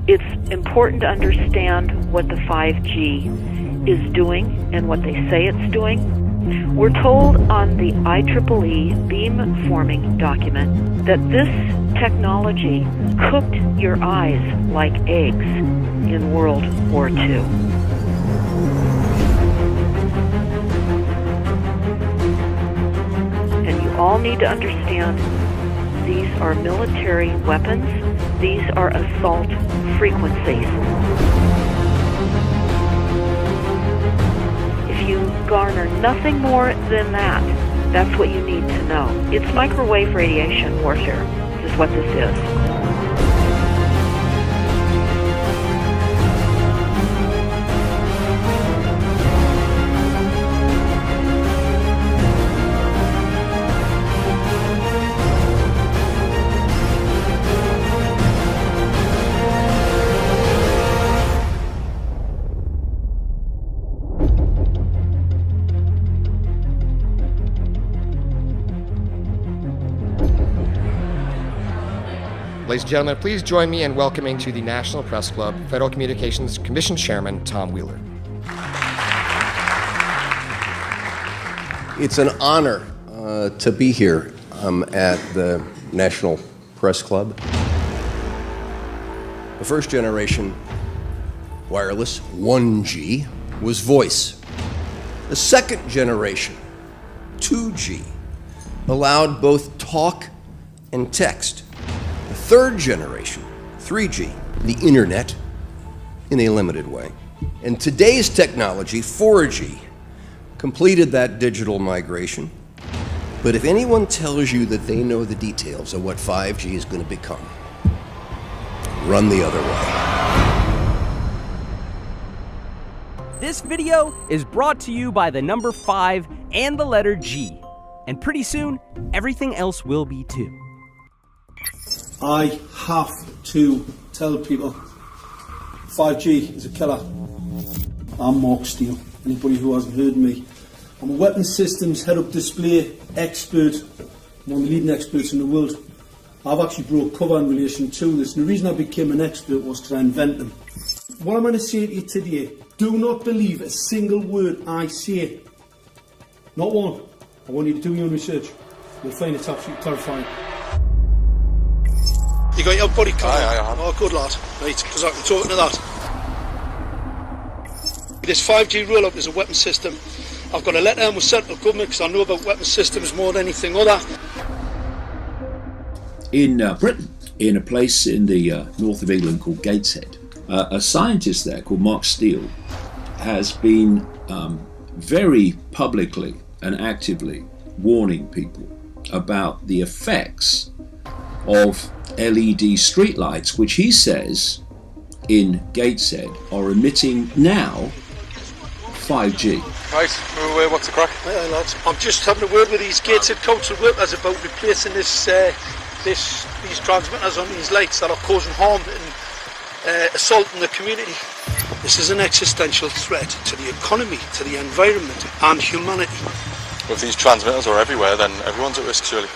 It's important to understand what the 5G is doing and what they say it's doing. We're told on the IEEE beamforming document that this technology cooked your eyes like eggs in World War II. And you all need to understand these are military weapons. These are assault frequencies. If you garner nothing more than that, that's what you need to know. It's microwave radiation warfare, is what this is. Ladies and gentlemen, please join me in welcoming to the National Press Club Federal Communications Commission Chairman Tom Wheeler. It's an honor to be here at the National Press Club. The first generation wireless, 1G, was voice. The second generation, 2G, allowed both talk and text. Third generation, 3G, the internet, in a limited way. And today's technology, 4G, completed that digital migration. But if anyone tells you that they know the details of what 5G is going to become, run the other way. This video is brought to you by the number 5 and the letter G. And pretty soon, everything else will be too. I have to tell people 5G is a killer. I'm Mark Steele. Anybody who hasn't heard me, I'm a weapons systems head-up display expert. I'm one of the leading experts in the world. I've actually brought cover in relation to this, and the reason I became an expert was to invent them. What I'm going to say to you today, do not believe a single word I say. Not one. I want you to do your own research. You'll find it's absolutely terrifying. You got your body card? Aye. Oh, good lad. Right, because I can talk to that. This 5G roll-up is a weapon system. I've got a letter and was sent to the government because I know about weapon systems more than anything other. In Britain, in a place in the north of England called Gateshead, a scientist there called Mark Steele has been very publicly and actively warning people about the effects of LED streetlights, which he says in Gateshead are emitting now 5G. Right, what's the crack? Hey, lads. I'm just having a word with these Gateshead council workers about replacing these transmitters on these lights that are causing harm and assaulting the community. This is an existential threat to the economy, to the environment and humanity. If these transmitters are everywhere, then everyone's at risk, surely.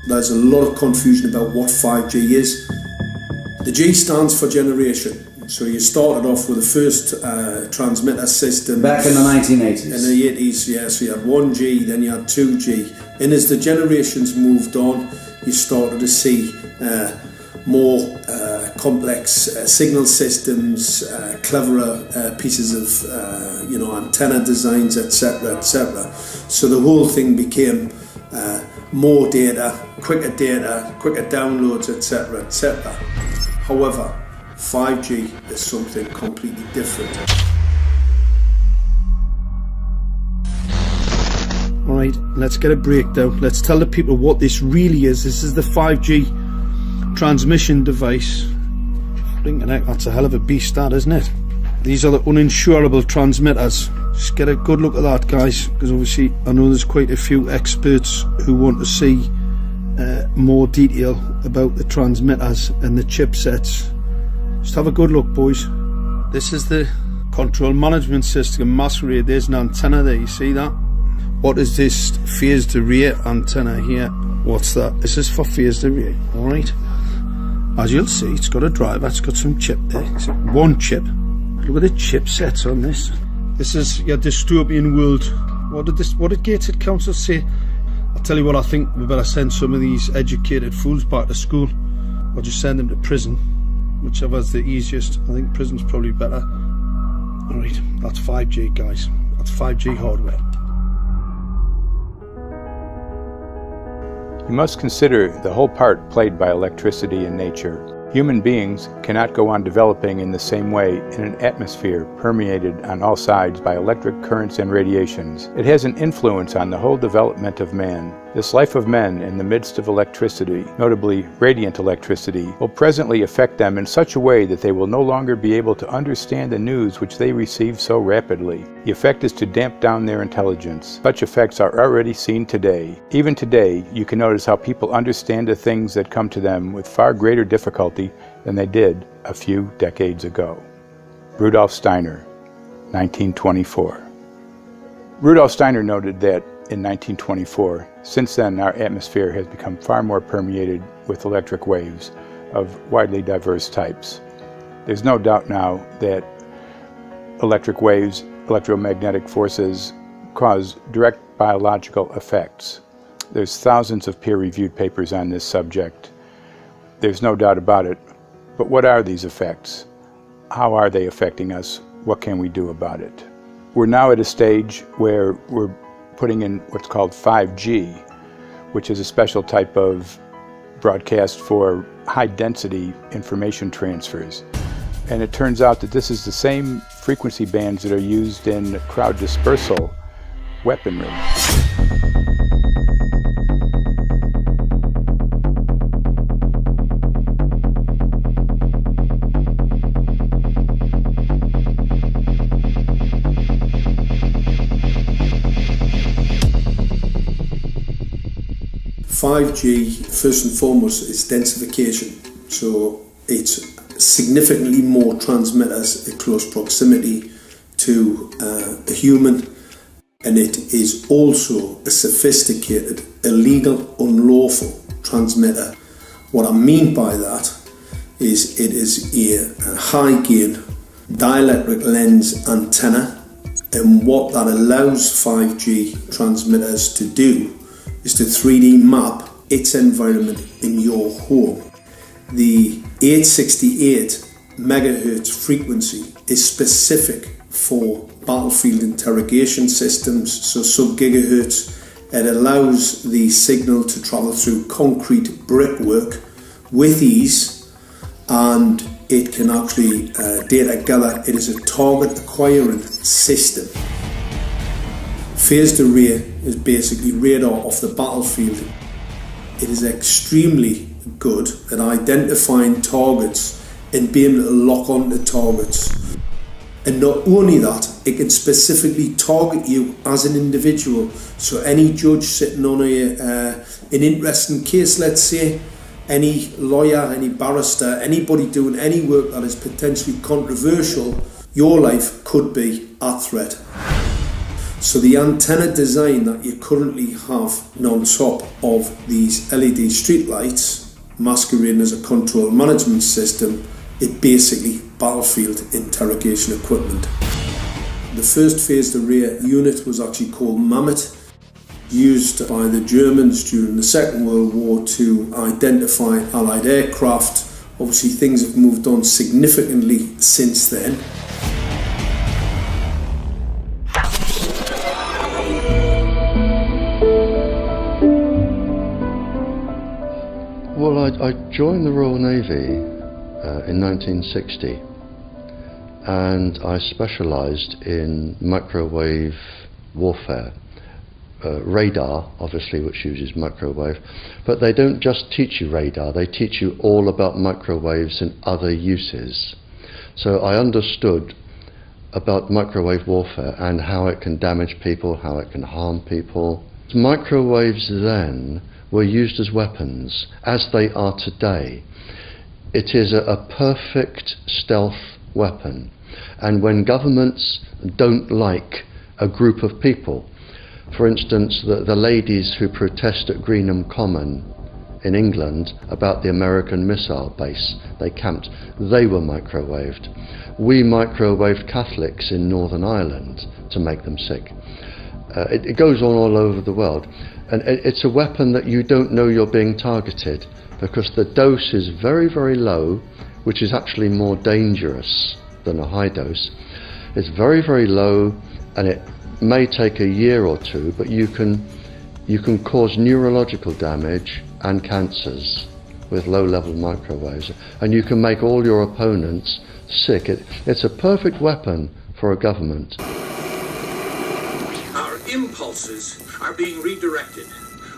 There's a lot of confusion about what 5G is. The G stands for generation. So you started off with the first transmitter system. Back in the 1980s. In the 80s, yeah. So you had 1G, then you had 2G. And as the generations moved on, you started to see more complex signal systems, cleverer pieces of antenna designs, etc., etc. So the whole thing became more data, quicker downloads, etc., etc. However, 5G is something completely different. Alright, let's get a breakdown. Let's tell the people what this really is. This is the 5G transmission device. Blinking heck, that's a hell of a beast, that, isn't it? These are the uninsurable transmitters. Just get a good look at that, guys, because obviously I know there's quite a few experts who want to see more detail about the transmitters and the chipsets. Just have a good look, boys. This is the control management system masquerade. There's an antenna there, you see that? What is this phased array antenna here? What's that? This is for phased array, alright? As you'll see, it's got a driver, it's got some chip there. It's one chip. Look at the chipsets on this. This is your dystopian world. What did Gateshead Council say? I'll tell you what, I think we better send some of these educated fools back to school, or just send them to prison, whichever's the easiest. I think prison's probably better. Alright, that's 5G, guys. That's 5G hardware. You must consider the whole part played by electricity in nature. Human beings cannot go on developing in the same way in an atmosphere permeated on all sides by electric currents and radiations. It has an influence on the whole development of man. This life of men in the midst of electricity, notably radiant electricity, will presently affect them in such a way that they will no longer be able to understand the news which they receive so rapidly. The effect is to damp down their intelligence. Such effects are already seen today. Even today, you can notice how people understand the things that come to them with far greater difficulty than they did a few decades ago. Rudolf Steiner, 1924. Rudolf Steiner noted that in 1924, since then our atmosphere has become far more permeated with electric waves of widely diverse types. There's no doubt now that electric waves, electromagnetic forces, cause direct biological effects. There's thousands of peer-reviewed papers on this subject. There's no doubt about it. But what are these effects? How are they affecting us? What can we do about it? We're now at a stage where we're putting in what's called 5G, which is a special type of broadcast for high-density information transfers. And it turns out that this is the same frequency bands that are used in crowd dispersal weaponry. .5G, first and foremost, is densification. So it's significantly more transmitters in close proximity to a human, and it is also a sophisticated, illegal, unlawful transmitter. What I mean by that is it is a high gain dielectric lens antenna, and what that allows 5G transmitters to do is to 3D map its environment in your home. The 868 megahertz frequency is specific for battlefield interrogation systems, so sub-gigahertz. It allows the signal to travel through concrete brickwork with ease, and it can actually data gather. It is a target acquiring system. Phased array is basically radar off the battlefield. It is extremely good at identifying targets and being able to lock onto targets. And not only that, it can specifically target you as an individual. So any judge sitting on an interesting case, let's say, any lawyer, any barrister, anybody doing any work that is potentially controversial, your life could be at threat. So the antenna design that you currently have on top of these LED streetlights, masquerading as a control management system, is basically battlefield interrogation equipment. The first phased array unit was actually called Mammoth, used by the Germans during the Second World War to identify Allied aircraft. Obviously things have moved on significantly since then. Well, I joined the Royal Navy in 1960, and I specialised in microwave warfare. Radar, obviously, which uses microwave, but they don't just teach you radar, they teach you all about microwaves and other uses. So I understood about microwave warfare and how it can damage people, how it can harm people. Microwaves then were used as weapons, as they are today. It is a perfect stealth weapon, and when governments don't like a group of people For instance, the ladies who protest at Greenham Common in England about the American missile base they camped, they were microwaved. We microwaved Catholics in Northern Ireland to make them sick. It goes on all over the world. And it's a weapon that you don't know you're being targeted, because the dose is very, very low, which is actually more dangerous than a high dose. It's very, very low, and it may take a year or two, but you can cause neurological damage and cancers with low-level microwaves, and you can make all your opponents sick. It's a perfect weapon for a government. Our impulses are being redirected.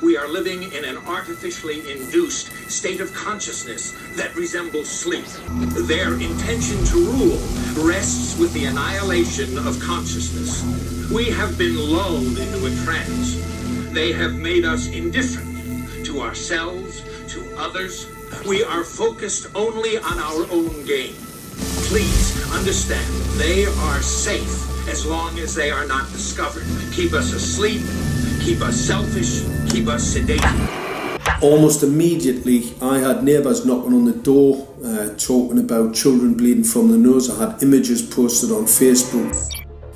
We are living in an artificially induced state of consciousness that resembles sleep. Their intention to rule rests with the annihilation of consciousness. We have been lulled into a trance. They have made us indifferent to ourselves, to others. We are focused only on our own gain. Please understand, they are safe as long as they are not discovered. Keep us asleep, keep us selfish, keep us sedated. Almost immediately, I had neighbours knocking on the door, talking about children bleeding from the nose. I had images posted on Facebook.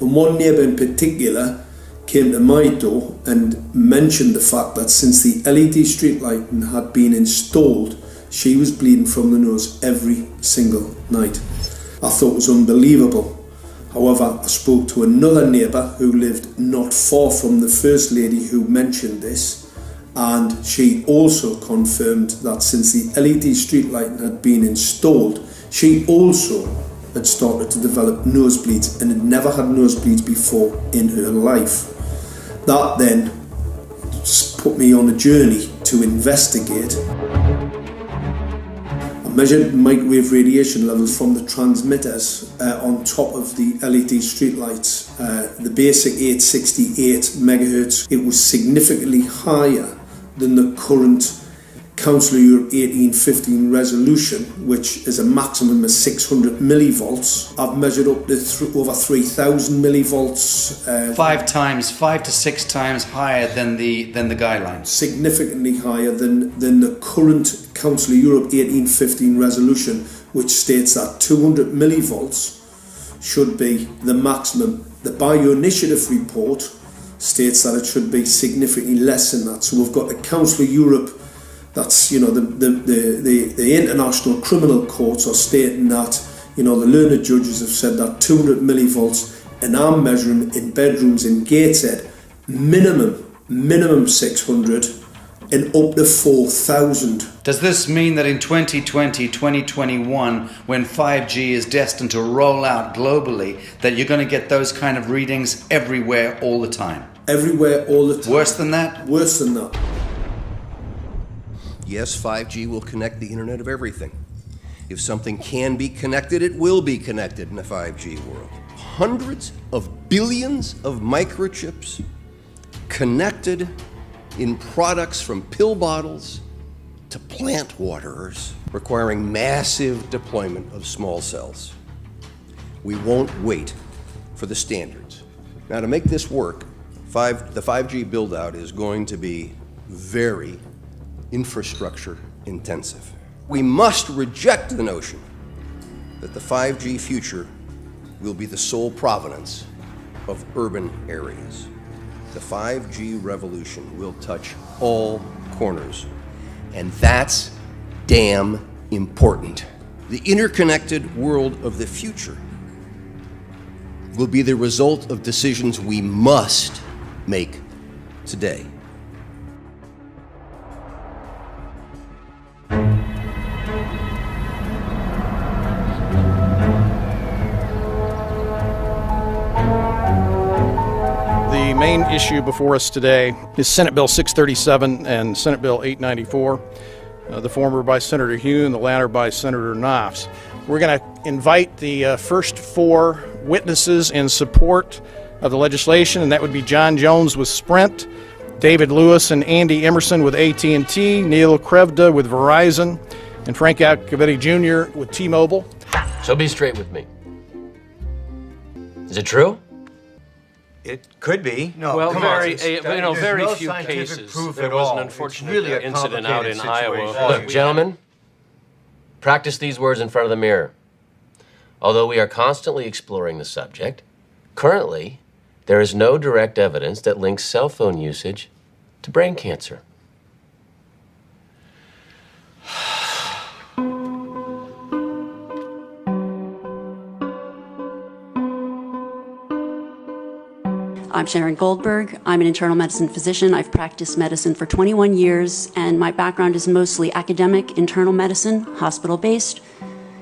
And one neighbour in particular came to my door and mentioned the fact that since the LED street lighting had been installed, she was bleeding from the nose every single night. I thought it was unbelievable. However, I spoke to another neighbour who lived not far from the first lady who mentioned this, and she also confirmed that since the LED street lighting had been installed, she also had started to develop nosebleeds and had never had nosebleeds before in her life. That then put me on a journey to investigate. I measured microwave radiation levels from the transmitters on top of the LED streetlights. The basic 868 megahertz, it was significantly higher than the current Council of Europe 1815 resolution, which is a maximum of 600 millivolts. I've measured up to over 3,000 millivolts. 5 to 6 times higher than the guidelines. Significantly higher than the current Council of Europe 1815 resolution, which states that 200 millivolts should be the maximum. The Bioinitiative report states that it should be significantly less than that. So we've got the Council of Europe, that's, the international criminal courts are stating that, the learned judges have said that 200 millivolts, and I'm measuring in bedrooms in Gateshead, minimum 600 and up to 4,000. Does this mean that in 2020, 2021, when 5G is destined to roll out globally, that you're going to get those kind of readings everywhere all the time? Everywhere all the time. Worse than that? Worse than that. Yes, 5G will connect the Internet of everything. If something can be connected, it will be connected in a 5G world. Hundreds of billions of microchips connected in products from pill bottles to plant waterers, requiring massive deployment of small cells. We won't wait for the standards. Now, to make this work, the 5G build-out is going to be very infrastructure intensive. We must reject the notion that the 5G future will be the sole provenance of urban areas. The 5G revolution will touch all corners, and that's damn important. The interconnected world of the future will be the result of decisions we must make today. The main issue before us today is Senate Bill 637 and Senate Bill 894, the former by Senator Hune, the latter by Senator Knopf. We're going to invite the first 4 witnesses in support of the legislation, and that would be John Jones with Sprint, David Lewis and Andy Emerson with AT&T, Neil Krevda with Verizon, and Frank Iacovetti Jr. with T-Mobile. So be straight with me. Is it true? It could be. No, well, very few cases. There was an unfortunate incident out in Iowa. Look, gentlemen, practice these words in front of the mirror. Although we are constantly exploring the subject, currently, there is no direct evidence that links cell phone usage to brain cancer. I'm Sharon Goldberg. I'm an internal medicine physician. I've practiced medicine for 21 years, and my background is mostly academic, internal medicine, hospital-based,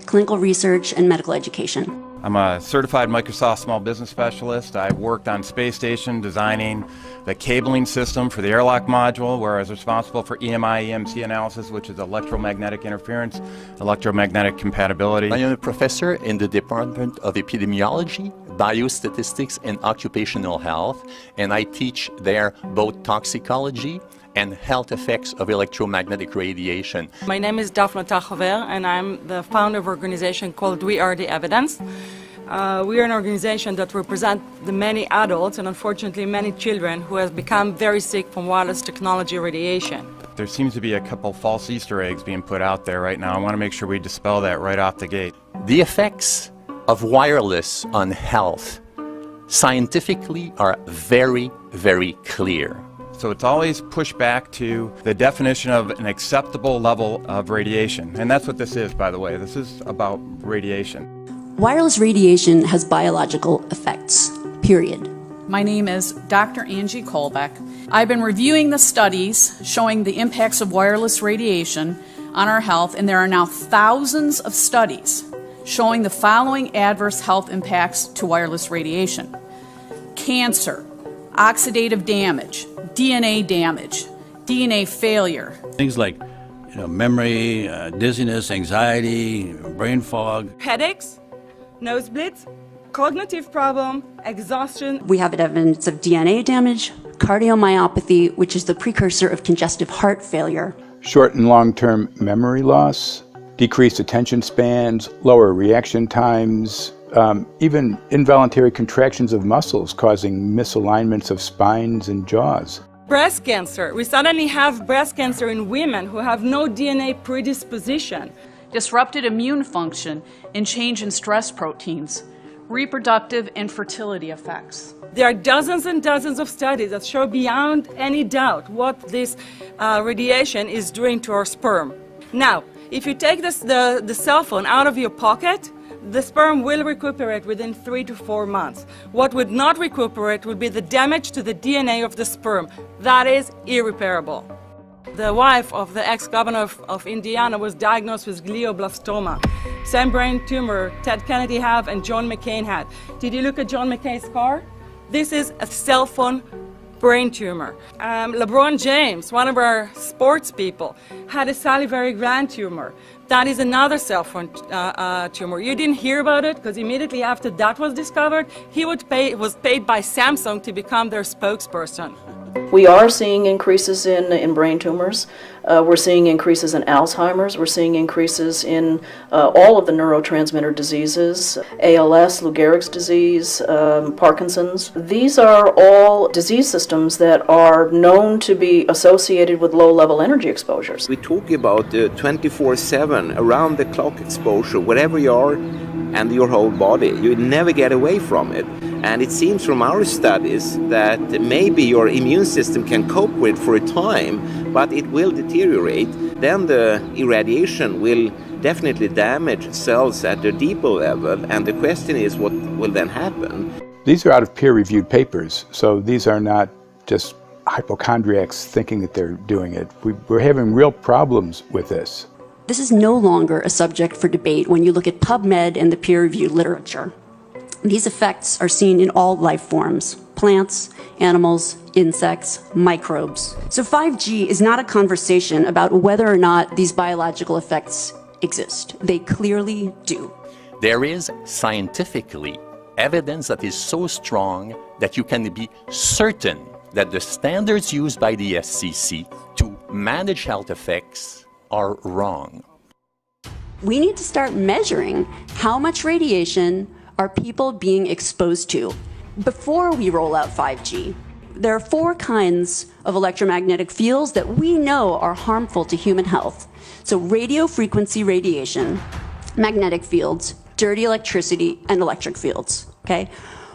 clinical research, and medical education. I'm a certified Microsoft small business specialist. I've worked on space station designing the cabling system for the airlock module, where I was responsible for EMI/EMC analysis, which is electromagnetic interference, electromagnetic compatibility. I am a professor in the Department of Epidemiology, Biostatistics, and Occupational Health, and I teach there both toxicology and health effects of electromagnetic radiation. My name is Daphne Tachover, and I'm the founder of an organization called We Are the Evidence. We are an organization that represents the many adults and unfortunately many children who have become very sick from wireless technology radiation. There seems to be a couple false Easter eggs being put out there right now. I want to make sure we dispel that right off the gate. The effects of wireless on health scientifically are very, very clear. So it's always pushed back to the definition of an acceptable level of radiation. And that's what this is, by the way. This is about radiation. Wireless radiation has biological effects, period. My name is Dr. Angie Kolbeck. I've been reviewing the studies showing the impacts of wireless radiation on our health, and there are now thousands of studies showing the following adverse health impacts to wireless radiation: cancer, oxidative damage, DNA damage, DNA failure. Things like memory, dizziness, anxiety, brain fog. Headaches, nosebleeds, cognitive problem, exhaustion. We have evidence of DNA damage, cardiomyopathy, which is the precursor of congestive heart failure. Short and long-term memory loss, decreased attention spans, lower reaction times, even involuntary contractions of muscles causing misalignments of spines and jaws. Breast cancer. We suddenly have breast cancer in women who have no DNA predisposition. Disrupted immune function and change in stress proteins, reproductive and fertility effects. There are dozens and dozens of studies that show beyond any doubt what this radiation is doing to our sperm. Now, if you take the cell phone out of your pocket, the sperm will recuperate within 3 to 4 months. What would not recuperate would be the damage to the DNA of the sperm. That is irreparable. The wife of the ex-governor of Indiana was diagnosed with glioblastoma. Same brain tumor Ted Kennedy had and John McCain had. Did you look at John McCain's scar? This is a cell phone brain tumor. LeBron James, one of our sports people, had a salivary gland tumor. That is another cell phone tumor. You didn't hear about it because immediately after that was discovered, he was paid by Samsung to become their spokesperson. We are seeing increases in brain tumors. We're seeing increases in Alzheimer's. We're seeing increases in all of the neurotransmitter diseases, ALS, Lou Gehrig's disease, Parkinson's. These are all disease systems that are known to be associated with low-level energy exposures. We talk about 24/7, around-the-clock exposure, wherever you are and your whole body. You never get away from it. And it seems from our studies that maybe your immune system can cope with for a time, but it will deteriorate. Then the irradiation will definitely damage cells at a deeper level, and the question is what will then happen? These are out of peer-reviewed papers, so these are not just hypochondriacs thinking that they're doing it. We're having real problems with this. This is no longer a subject for debate when you look at PubMed and the peer-reviewed literature. These effects are seen in all life forms: plants, animals, insects, microbes. So 5G is not a conversation about whether or not these biological effects exist. They clearly do. There is scientifically evidence that is so strong that you can be certain that the standards used by the FCC to manage health effects are wrong. We need to start measuring how much radiation are people being exposed to. before we roll out 5G, there are 4 kinds of electromagnetic fields that we know are harmful to human health. So radio frequency radiation, magnetic fields, dirty electricity, and electric fields, okay?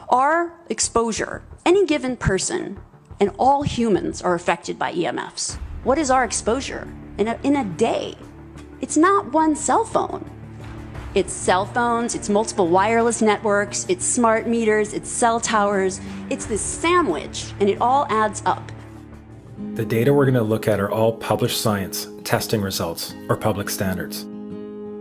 Our exposure, any given person, and all humans are affected by EMFs. What is our exposure in a day? It's not one cell phone. It's cell phones, it's multiple wireless networks, it's smart meters, it's cell towers. It's this sandwich, and it all adds up. The data we're going to look at are all published science, testing results, or public standards.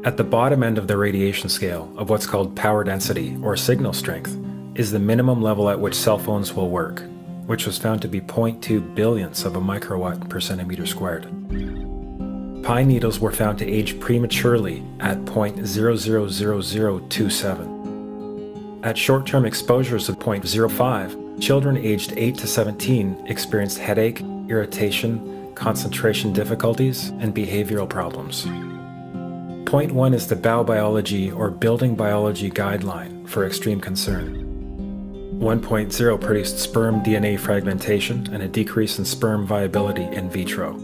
At the bottom end of the radiation scale of what's called power density, or signal strength, is the minimum level at which cell phones will work, which was found to be 0.2 billionths of a microwatt per centimeter squared. Pine needles were found to age prematurely at 0.000027. At short-term exposures of 0.05, children aged 8 to 17 experienced headache, irritation, concentration difficulties, and behavioral problems. 0.1 is the biobiology or building biology guideline for extreme concern. 1.0 produced sperm DNA fragmentation and a decrease in sperm viability in vitro.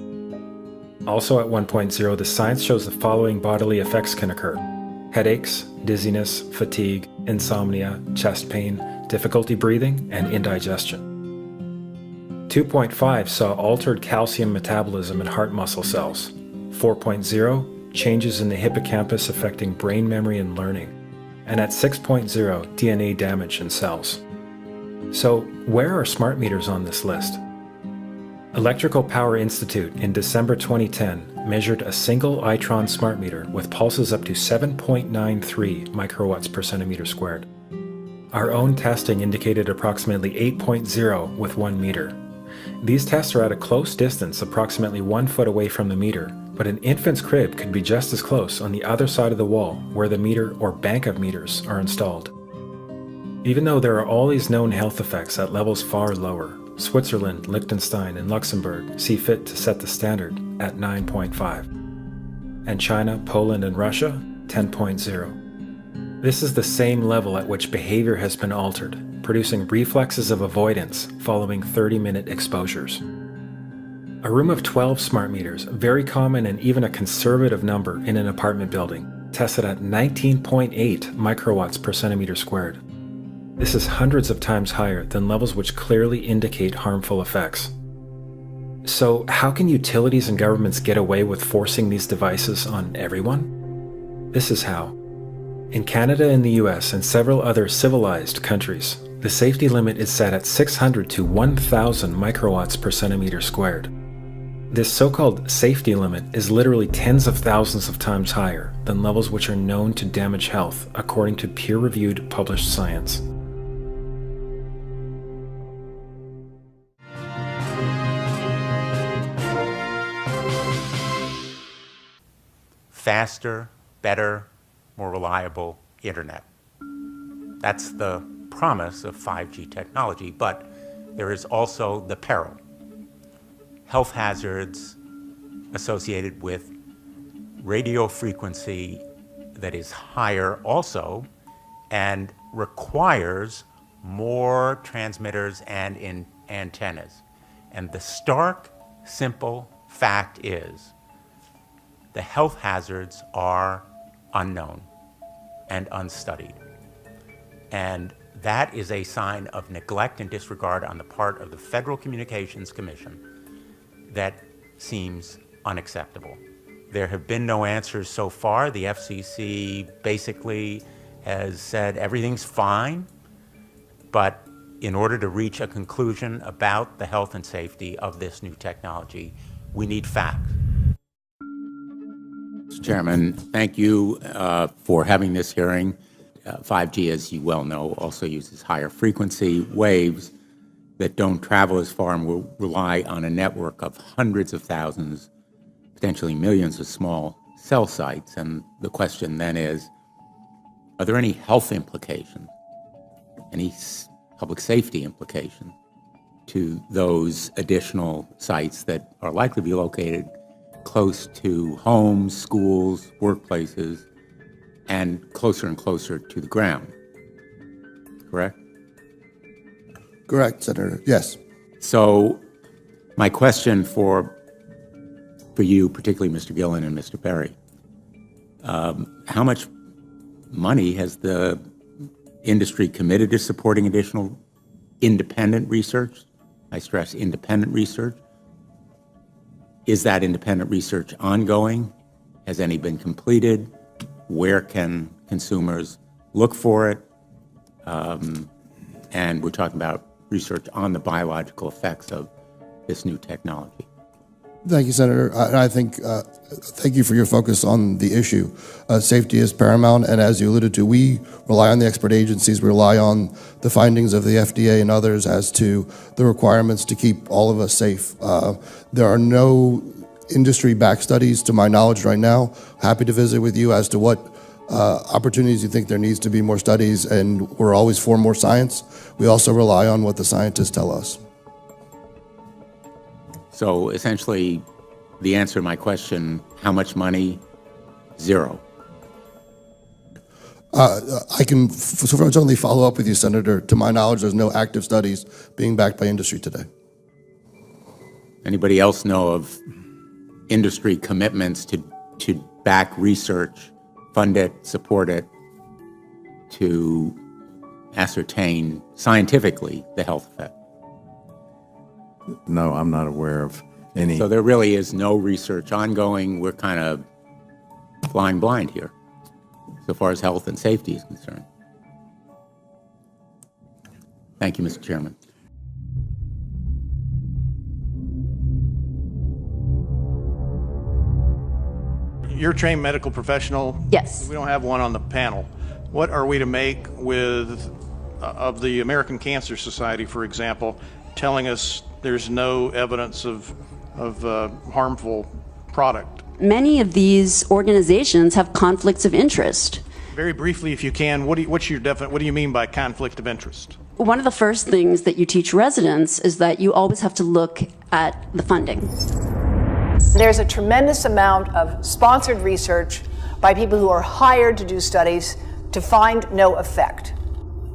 Also at 1.0, the science shows the following bodily effects can occur: headaches, dizziness, fatigue, insomnia, chest pain, difficulty breathing, and indigestion. 2.5 saw altered calcium metabolism in heart muscle cells. 4.0, changes in the hippocampus affecting brain memory and learning. And at 6.0, DNA damage in cells. So, where are smart meters on this list? Electrical Power Institute in December 2010 measured a single Itron smart meter with pulses up to 7.93 microwatts per centimeter squared. Our own testing indicated approximately 8.0 with 1 meter. These tests are at a close distance, approximately 1 foot away from the meter, but an infant's crib could be just as close on the other side of the wall where the meter or bank of meters are installed. Even though there are all these known health effects at levels far lower, Switzerland, Liechtenstein, and Luxembourg see fit to set the standard at 9.5. And China, Poland, and Russia, 10.0. This is the same level at which behavior has been altered, producing reflexes of avoidance following 30-minute exposures. A room of 12 smart meters, very common and even a conservative number in an apartment building, tested at 19.8 microwatts per centimeter squared. This is hundreds of times higher than levels which clearly indicate harmful effects. So, how can utilities and governments get away with forcing these devices on everyone? This is how. In Canada and the US and several other civilized countries, the safety limit is set at 600 to 1,000 microwatts per centimeter squared. This so-called safety limit is literally tens of thousands of times higher than levels which are known to damage health according to peer-reviewed published science. Faster, better, more reliable internet. That's the promise of 5G technology, but there is also the peril. Health hazards associated with radio frequency that is higher also and requires more transmitters and antennas. And the stark, simple fact is the health hazards are unknown and unstudied. And that is a sign of neglect and disregard on the part of the Federal Communications Commission that seems unacceptable. There have been no answers so far. The FCC basically has said everything's fine, but in order to reach a conclusion about the health and safety of this new technology, we need facts. Mr. Chairman, thank you for having this hearing. 5G, as you well know, also uses higher frequency waves that don't travel as far and will rely on a network of hundreds of thousands, potentially millions of small cell sites. And the question then is, are there any health implications, any public safety implications to those additional sites that are likely to be located close to homes, schools, workplaces, and closer to the ground, correct? Correct, Senator. Yes. So my question for you, particularly Mr. Gillen and Mr. Perry, how much money has the industry committed to supporting additional independent research? I stress independent research. Is that independent research ongoing? Has any been completed? Where can consumers look for it? And we're talking about research on the biological effects of this new technology. Thank you, Senator. I think, thank you for your focus on the issue. Safety is paramount, and as you alluded to, we rely on the expert agencies, we rely on the findings of the FDA and others as to the requirements to keep all of us safe. There are no industry-backed studies, to my knowledge right now. Happy to visit with you as to what opportunities you think there needs to be more studies, and we're always for more science. We also rely on what the scientists tell us. So essentially, the answer to my question, how much money? Zero. I can certainly follow up with you, Senator. To my knowledge, there's no active studies being backed by industry today. Anybody else know of industry commitments to back research, fund it, support it, to ascertain scientifically the health effect? No, I'm not aware of any. So there really is no research ongoing. We're kind of flying blind here, so far as health and safety is concerned. Thank you, Mr. Chairman. You're a trained medical professional. Yes. We don't have one on the panel. What are we to make of the American Cancer Society, for example, telling us there's no evidence of harmful product? Many of these organizations have conflicts of interest. Very briefly, if you can, what do you mean by conflict of interest? One of the first things that you teach residents is that you always have to look at the funding. There's a tremendous amount of sponsored research by people who are hired to do studies to find no effect.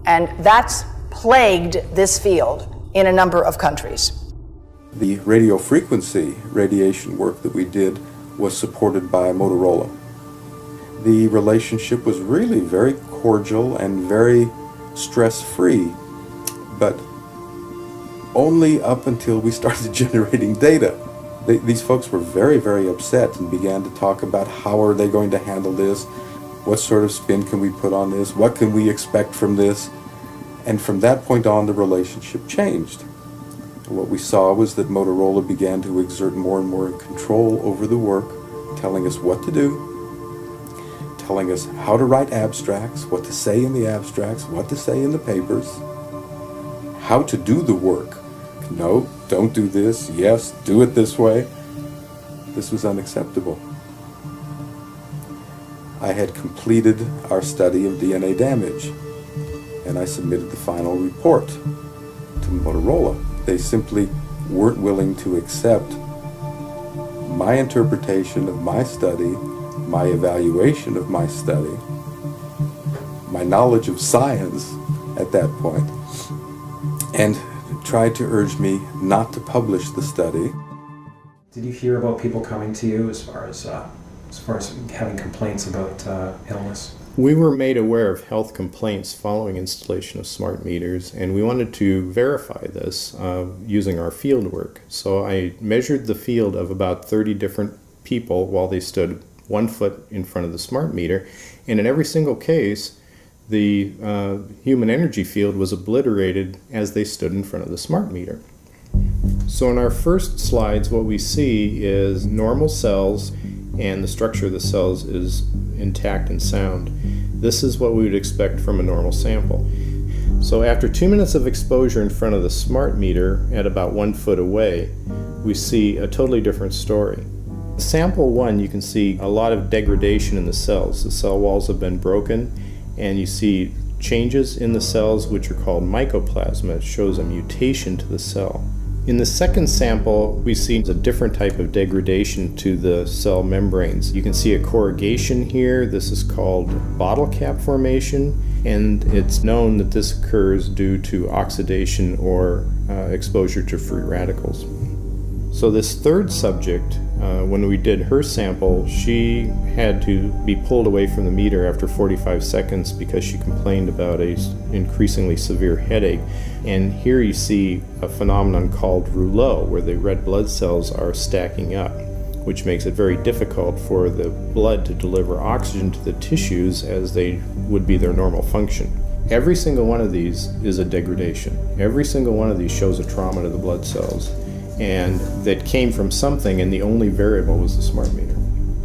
And that's plagued this field in a number of countries. The radio frequency radiation work that we did was supported by Motorola. The relationship was really very cordial and very stress-free, but only up until we started generating data. These folks were very, very upset and began to talk about how are they going to handle this, what sort of spin can we put on this, what can we expect from this, and from that point on the relationship changed. What we saw was that Motorola began to exert more and more control over the work, telling us what to do, telling us how to write abstracts, what to say in the abstracts, what to say in the papers, how to do the work. No, don't do this. Yes, do it this way. This was unacceptable. I had completed our study of DNA damage, and I submitted the final report to Motorola. They simply weren't willing to accept my interpretation of my study, my evaluation of my study, my knowledge of science at that point, and tried to urge me not to publish the study. Did you hear about people coming to you as far as having complaints about illness? We were made aware of health complaints following installation of smart meters, and we wanted to verify this using our field work. So I measured the field of about 30 different people while they stood 1 foot in front of the smart meter, and in every single case, the human energy field was obliterated as they stood in front of the smart meter. So in our first slides, what we see is normal cells, and the structure of the cells is intact and sound. This is what we would expect from a normal sample. So after 2 minutes of exposure in front of the smart meter at about 1 foot away, we see a totally different story. Sample 1, you can see a lot of degradation in the cells. The cell walls have been broken, and you see changes in the cells which are called mycoplasma. It shows a mutation to the cell. In the second sample, we see a different type of degradation to the cell membranes. You can see a corrugation here. This is called bottle cap formation, and it's known that this occurs due to oxidation or exposure to free radicals. So this third subject, when we did her sample, she had to be pulled away from the meter after 45 seconds because she complained about an increasingly severe headache. And here you see a phenomenon called rouleau, where the red blood cells are stacking up, which makes it very difficult for the blood to deliver oxygen to the tissues as they would be their normal function. Every single one of these is a degradation. Every single one of these shows a trauma to the blood cells, and that came from something, and the only variable was the smart meter.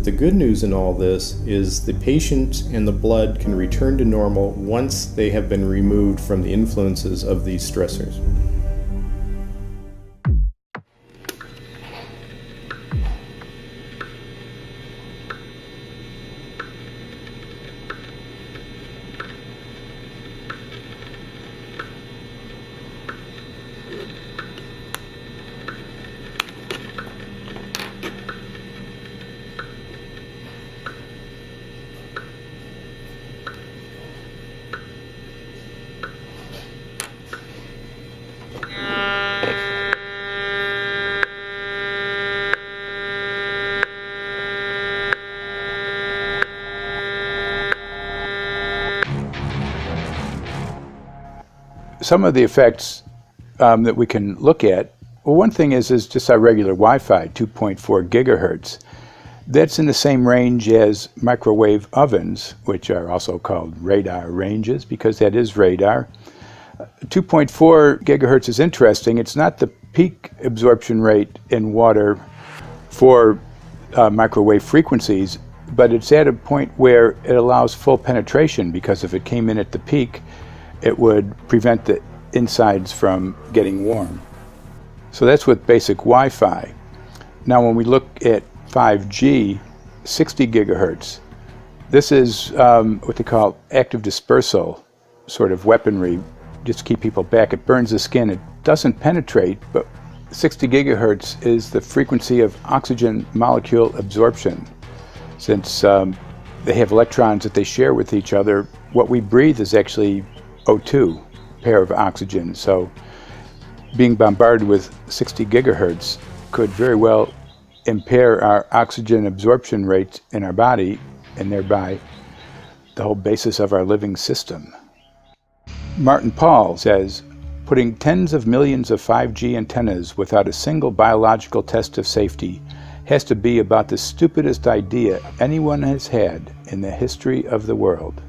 The good news in all this is the patient and the blood can return to normal once they have been removed from the influences of these stressors. Some of the effects that we can look at, well, one thing is just our regular Wi-Fi, 2.4 gigahertz. That's in the same range as microwave ovens, which are also called radar ranges, because that is radar. 2.4 gigahertz is interesting. It's not the peak absorption rate in water for microwave frequencies, but it's at a point where it allows full penetration, because if it came in at the peak, it would prevent the insides from getting warm. So that's with basic Wi-Fi. Now when we look at 5G, 60 gigahertz, this is what they call active dispersal sort of weaponry, just to keep people back. It burns the skin. It doesn't penetrate, but 60 gigahertz is the frequency of oxygen molecule absorption. Since they have electrons that they share with each other, what we breathe is actually O2, pair of oxygen. So being bombarded with 60 gigahertz could very well impair our oxygen absorption rate in our body, and thereby the whole basis of our living system. Martin Pall says, putting tens of millions of 5G antennas without a single biological test of safety has to be about the stupidest idea anyone has had in the history of the world.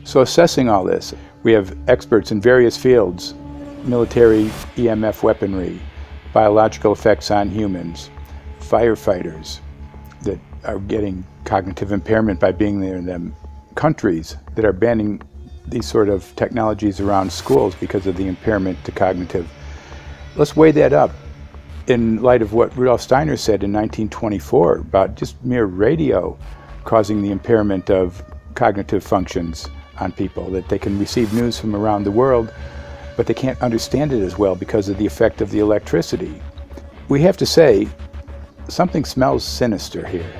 So assessing all this, we have experts in various fields: military EMF weaponry, biological effects on humans, firefighters that are getting cognitive impairment by being there in them, countries that are banning these sort of technologies around schools because of the impairment to cognitive. Let's weigh that up in light of what Rudolf Steiner said in 1924 about just mere radio causing the impairment of cognitive functions on people, that they can receive news from around the world, but they can't understand it as well because of the effect of the electricity. We have to say, something smells sinister here.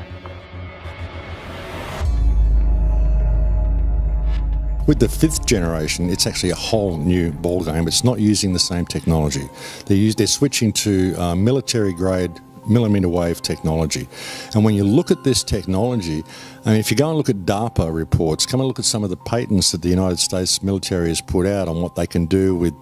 With the 5th generation, it's actually a whole new ballgame. It's not using the same technology. They're switching to military-grade millimeter wave technology. And when you look at this technology, I mean, if you go and look at DARPA reports, come and look at some of the patents that the United States military has put out on what they can do with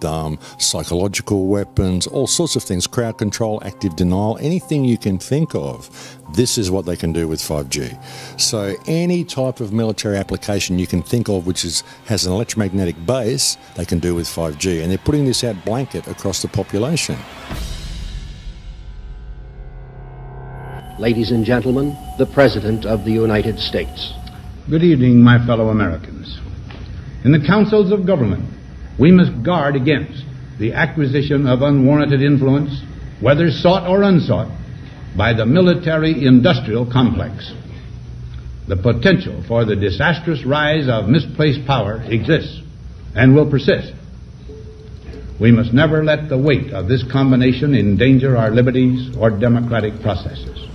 psychological weapons, all sorts of things, crowd control, active denial, anything you can think of, this is what they can do with 5G. So any type of military application you can think of which has an electromagnetic base, they can do with 5G. And they're putting this out blanket across the population. Ladies and gentlemen, the President of the United States. Good evening, my fellow Americans. In the councils of government, we must guard against the acquisition of unwarranted influence, whether sought or unsought, by the military-industrial complex. The potential for the disastrous rise of misplaced power exists and will persist. We must never let the weight of this combination endanger our liberties or democratic processes.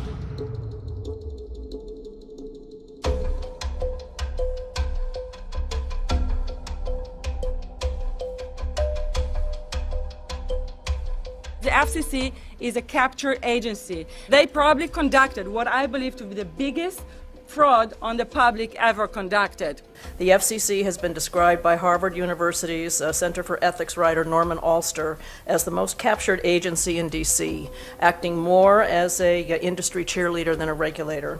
The FCC is a capture agency. They probably conducted what I believe to be the biggest fraud on the public ever conducted. The FCC has been described by Harvard University's Center for Ethics writer Norman Alster as the most captured agency in D.C., acting more as an industry cheerleader than a regulator.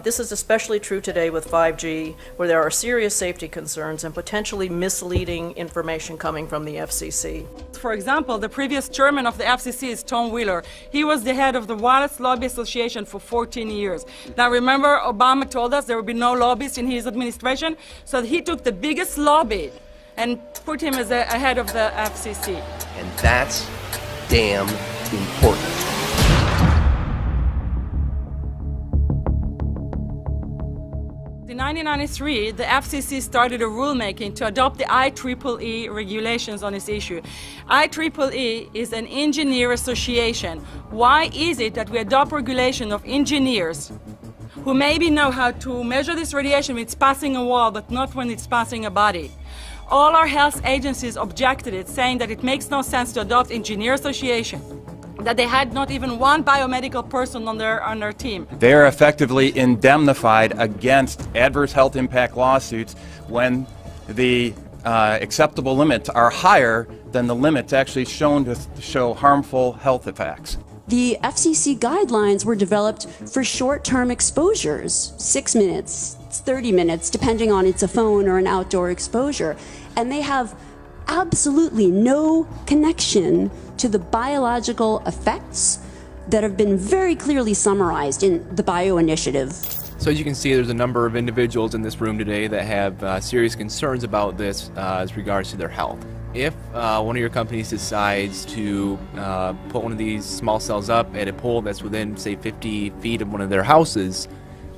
This is especially true today with 5G, where there are serious safety concerns and potentially misleading information coming from the FCC. For example, the previous chairman of the FCC is Tom Wheeler. He was the head of the Wireless Lobby Association for 14 years. Now remember, Obama told us there would be no lobbyists in his administration, so he took the biggest lobby and put him as a head of the FCC. And that's damn important. In 1993, the FCC started a rulemaking to adopt the IEEE regulations on this issue. IEEE is an engineer association. Why is it that we adopt regulation of engineers who maybe know how to measure this radiation when it's passing a wall, but not when it's passing a body? All our health agencies objected it, saying that it makes no sense to adopt engineer association, that they had not even one biomedical person on their team. They are effectively indemnified against adverse health impact lawsuits when the acceptable limits are higher than the limits actually shown to show harmful health effects. The FCC guidelines were developed for short-term exposures, 6 minutes, 30 minutes, depending on it's a phone or an outdoor exposure. And they have absolutely no connection to the biological effects that have been very clearly summarized in the Bio Initiative. So as you can see, there's a number of individuals in this room today that have serious concerns about this as regards to their health. If one of your companies decides to put one of these small cells up at a pole that's within, say, 50 feet of one of their houses,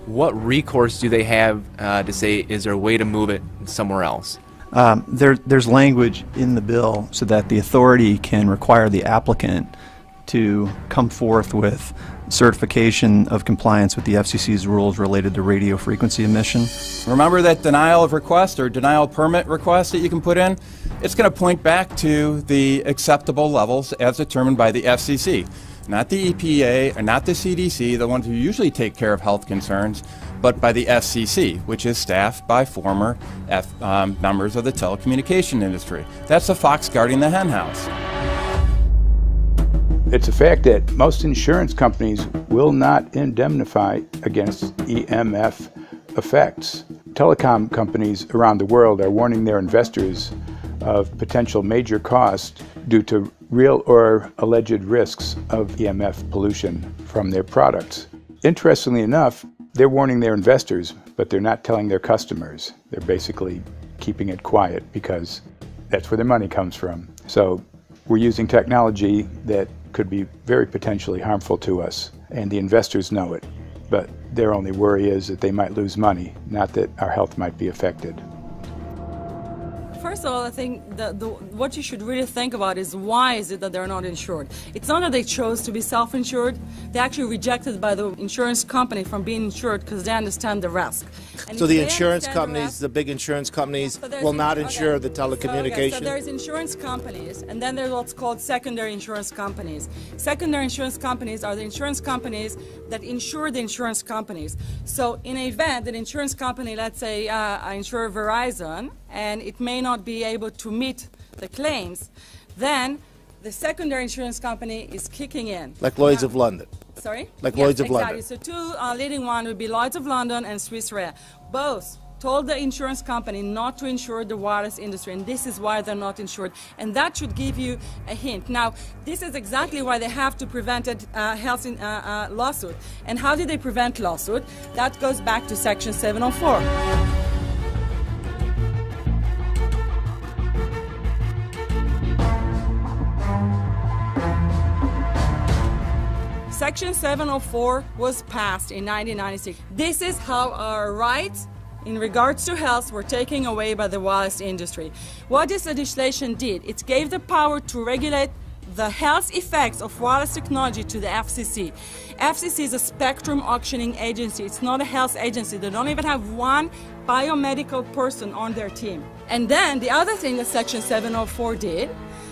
what recourse do they have to say, is there a way to move it somewhere else? There's language in the bill so that the authority can require the applicant to come forth with certification of compliance with the FCC's rules related to radio frequency emission. Remember that denial of request or denial permit request that you can put in? It's going to point back to the acceptable levels as determined by the FCC, not the EPA or not the CDC, the ones who usually take care of health concerns, but by the FCC, which is staffed by former members of the telecommunication industry. That's the fox guarding the hen house. It's a fact that most insurance companies will not indemnify against EMF effects. Telecom companies around the world are warning their investors of potential major costs due to real or alleged risks of EMF pollution from their products. Interestingly enough, they're warning their investors, but they're not telling their customers. They're basically keeping it quiet because that's where their money comes from. So we're using technology that could be very potentially harmful to us, and the investors know it. But their only worry is that they might lose money, not that our health might be affected. First of all, I think what you should really think about is why is it that they're not insured? It's not that they chose to be self-insured. They actually rejected by the insurance company from being insured because they understand the risk. And so the insurance companies, the big insurance companies, will not insure the telecommunications? So there's insurance companies, and then there's what's called secondary insurance companies. Secondary insurance companies are the insurance companies that insure the insurance companies. So in an event, an insurance company, let's say I insure Verizon, and it may not be able to meet the claims, then the secondary insurance company is kicking in. Like Lloyd's of London. Sorry? Like Yes, Lloyd's of exactly. London. So two leading one would be Lloyd's of London and Swiss Re. Both told the insurance company not to insure the wireless industry, and this is why they're not insured. And that should give you a hint. Now, this is exactly why they have to prevent a health lawsuit. And how did they prevent lawsuit? That goes back to Section 704. Section 704 was passed in 1996. This is how our rights in regards to health were taken away by the wireless industry. What this legislation did, it gave the power to regulate the health effects of wireless technology to the FCC. FCC is a spectrum auctioning agency. It's not a health agency. They don't even have one biomedical person on their team. And then the other thing that Section 704 did,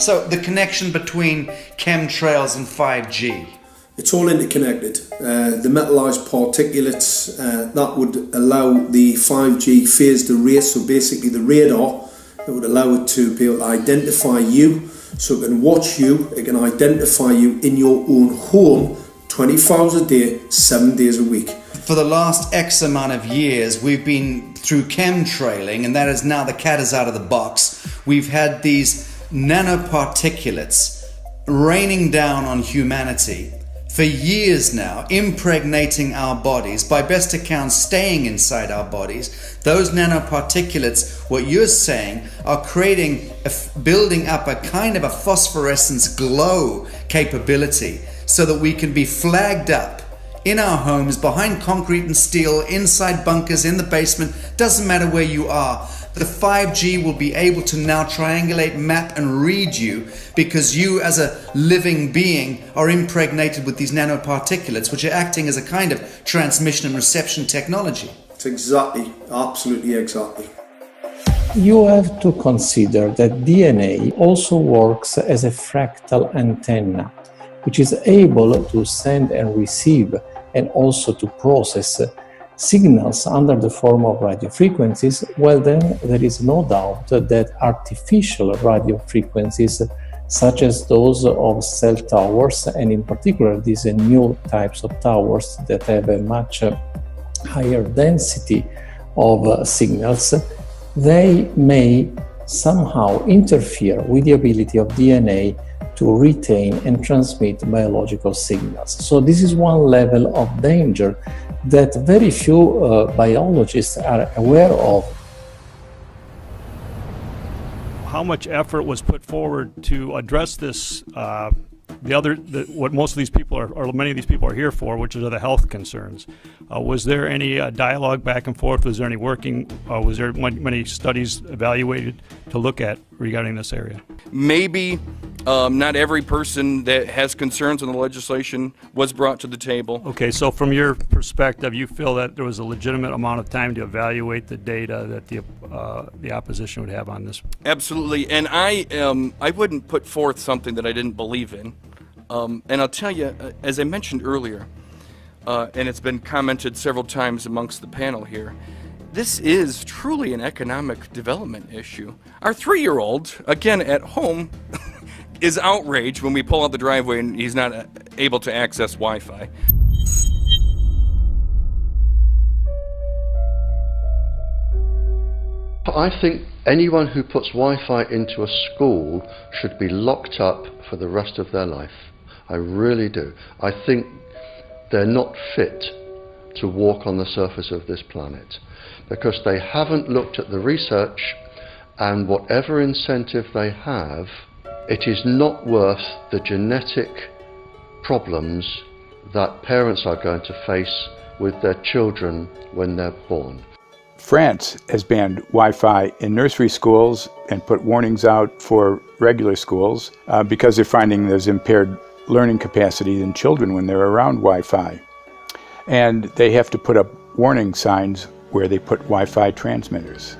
So the connection between chemtrails and 5G. It's all interconnected. The metallized particulates that would allow the 5G phased array, so basically the radar that would allow it to be able to identify you, so it can watch you, it can identify you in your own home 24 hours a day, 7 days a week. For the last X amount of years, we've been through chemtrailing, and that is now the cat is out of the box. We've had these nanoparticulates raining down on humanity for years now, impregnating our bodies, by best account staying inside our bodies. Those nanoparticulates, what you're saying, are building up a kind of a phosphorescence glow capability so that we can be flagged up in our homes, behind concrete and steel, inside bunkers, in the basement, doesn't matter where you are. The 5G will be able to now triangulate, map and read you, because you as a living being are impregnated with these nanoparticulates, which are acting as a kind of transmission and reception technology. It's exactly, absolutely exactly. You have to consider that DNA also works as a fractal antenna, which is able to send and receive and also to process signals under the form of radio frequencies. Well, then there is no doubt that artificial radio frequencies, such as those of cell towers, and in particular these new types of towers that have a much higher density of signals, they may somehow interfere with the ability of DNA to retain and transmit biological signals. So this is one level of danger that very few biologists are aware of. How much effort was put forward to address this, what most of these people are, or many of these people are here for, which are the health concerns? Was there any dialogue back and forth? Was there any working, was there many studies evaluated to look at regarding this area? Maybe not every person that has concerns on the legislation was brought to the table. Okay, so from your perspective, you feel that there was a legitimate amount of time to evaluate the data that the opposition would have on this? Absolutely, and I wouldn't put forth something that I didn't believe in. And I'll tell you, as I mentioned earlier, and it's been commented several times amongst the panel here, this is truly an economic development issue. Our 3-year-old, again at home, is outraged when we pull out the driveway and he's not able to access Wi-Fi. I think anyone who puts Wi-Fi into a school should be locked up for the rest of their life. I really do. I think they're not fit to walk on the surface of this planet because they haven't looked at the research, and whatever incentive they have, it is not worth the genetic problems that parents are going to face with their children when they're born. France has banned Wi-Fi in nursery schools and put warnings out for regular schools because they're finding there's impaired learning capacity in children when they're around Wi-Fi. And they have to put up warning signs where they put Wi-Fi transmitters.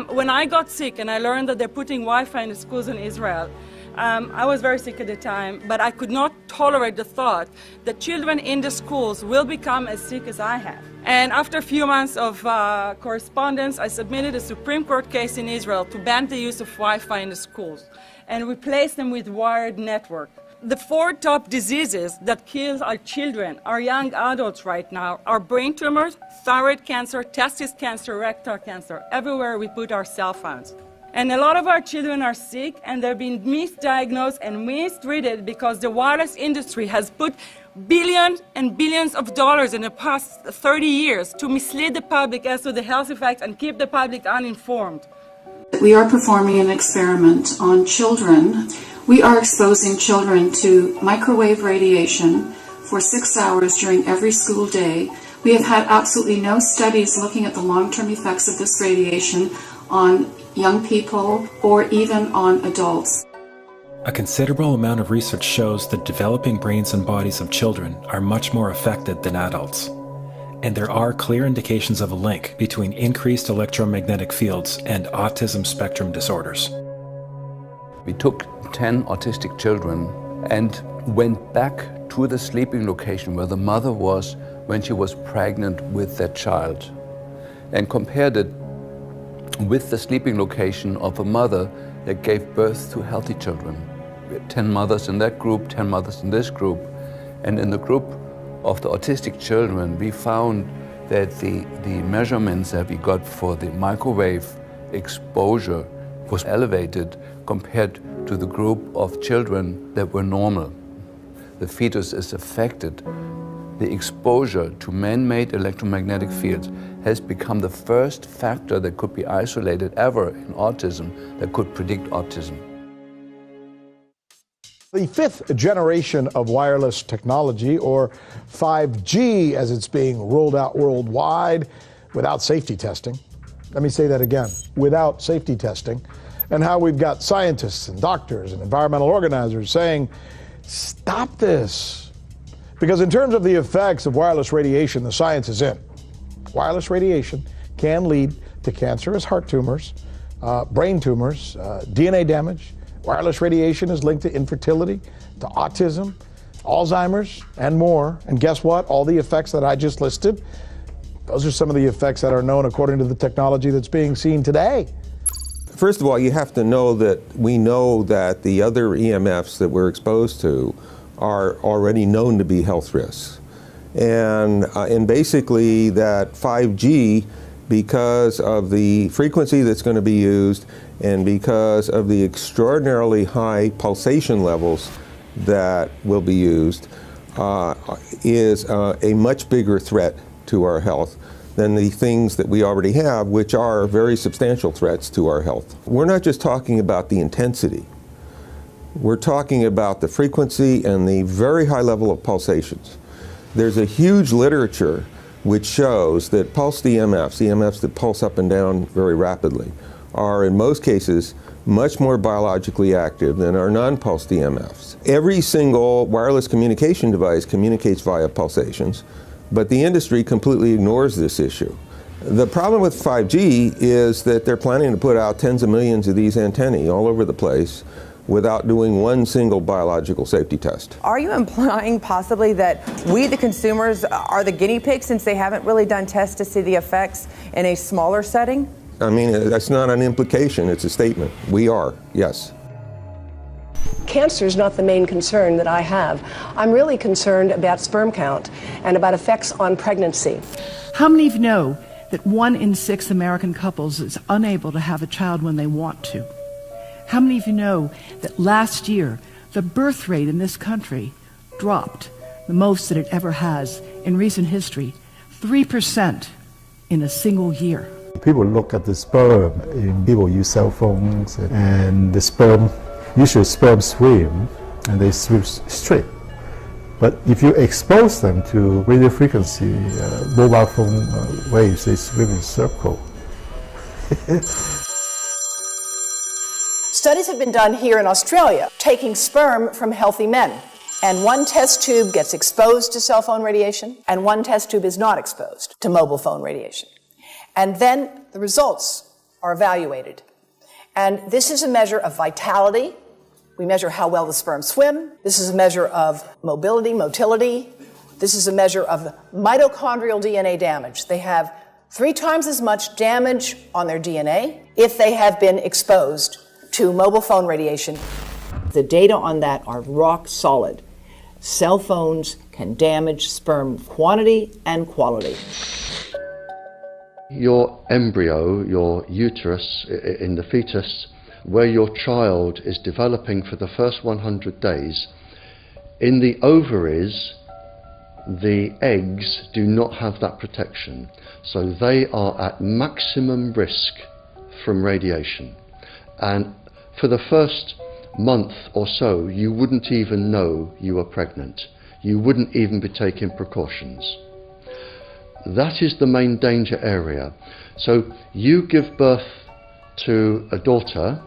When I got sick and I learned that they're putting Wi-Fi in the schools in Israel, I was very sick at the time, but I could not tolerate the thought that children in the schools will become as sick as I have. And after a few months of correspondence, I submitted a Supreme Court case in Israel to ban the use of Wi-Fi in the schools and replace them with wired network. The 4 top diseases that kill our children, our young adults right now, are brain tumors, thyroid cancer, testis cancer, rectal cancer, everywhere we put our cell phones. And a lot of our children are sick and they're being misdiagnosed and mistreated because the wireless industry has put billions and billions of dollars in the past 30 years to mislead the public as to the health effects and keep the public uninformed. We are performing an experiment on children. We are exposing children to microwave radiation for 6 hours during every school day. We have had absolutely no studies looking at the long-term effects of this radiation on young people or even on adults. A considerable amount of research shows that developing brains and bodies of children are much more affected than adults. And there are clear indications of a link between increased electromagnetic fields and autism spectrum disorders. We took 10 autistic children and went back to the sleeping location where the mother was when she was pregnant with that child and compared it with the sleeping location of a mother that gave birth to healthy children. We had 10 mothers in that group, 10 mothers in this group, and in the group of the autistic children, we found that the measurements that we got for the microwave exposure was elevated compared to the group of children that were normal. The fetus is affected. The exposure to man-made electromagnetic fields has become the first factor that could be isolated ever in autism that could predict autism. The fifth generation of wireless technology, or 5G as it's being rolled out worldwide without safety testing. Let me say that again, without safety testing. And how we've got scientists and doctors and environmental organizers saying, stop this. Because in terms of the effects of wireless radiation, the science is in. Wireless radiation can lead to cancerous heart tumors, brain tumors, DNA damage. Wireless radiation is linked to infertility, to autism, Alzheimer's, and more. And guess what? All the effects that I just listed, those are some of the effects that are known according to the technology that's being seen today. First of all, you have to know that we know that the other EMFs that we're exposed to are already known to be health risks. And basically that 5G, because of the frequency that's going to be used and because of the extraordinarily high pulsation levels that will be used, is a much bigger threat to our health than the things that we already have, which are very substantial threats to our health. We're not just talking about the intensity. We're talking about the frequency and the very high level of pulsations. There's a huge literature which shows that pulsed EMFs, EMFs that pulse up and down very rapidly, are in most cases much more biologically active than our non-pulsed EMFs. Every single wireless communication device communicates via pulsations, but the industry completely ignores this issue. The problem with 5G is that they're planning to put out tens of millions of these antennae all over the place without doing one single biological safety test. Are you implying possibly that we, the consumers, are the guinea pigs since they haven't really done tests to see the effects in a smaller setting? I mean, that's not an implication, it's a statement. We are, yes. Cancer is not the main concern that I have. I'm really concerned about sperm count and about effects on pregnancy. How many of you know that 1 in 6 American couples is unable to have a child when they want to? How many of you know that last year the birth rate in this country dropped the most that it ever has in recent history, 3% in a single year? People look at the sperm, and people use cell phones, and the sperm, usually sperm swim, and they swim straight. But if you expose them to radio frequency, mobile phone waves, they swim in a circle. Studies have been done here in Australia, taking sperm from healthy men. And one test tube gets exposed to cell phone radiation, and one test tube is not exposed to mobile phone radiation. And then the results are evaluated. And this is a measure of vitality. We measure how well the sperm swim. This is a measure of motility. This is a measure of mitochondrial DNA damage. They have 3 times as much damage on their DNA if they have been exposed to mobile phone radiation. The data on that are rock solid. Cell phones can damage sperm quantity and quality. Your embryo, your uterus in the fetus, where your child is developing for the first 100 days, in the ovaries, the eggs do not have that protection. So they are at maximum risk from radiation. And for the first month or so, you wouldn't even know you were pregnant. You wouldn't even be taking precautions. That is the main danger area. So you give birth to a daughter,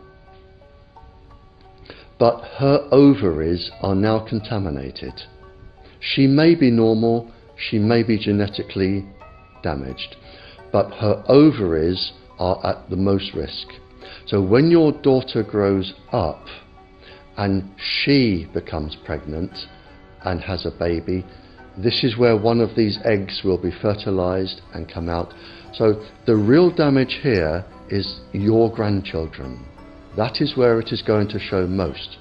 but her ovaries are now contaminated. She may be normal, she may be genetically damaged, but her ovaries are at the most risk. So when your daughter grows up and she becomes pregnant and has a baby, this is where one of these eggs will be fertilized and come out. So the real damage here is your grandchildren. That is where it is going to show most.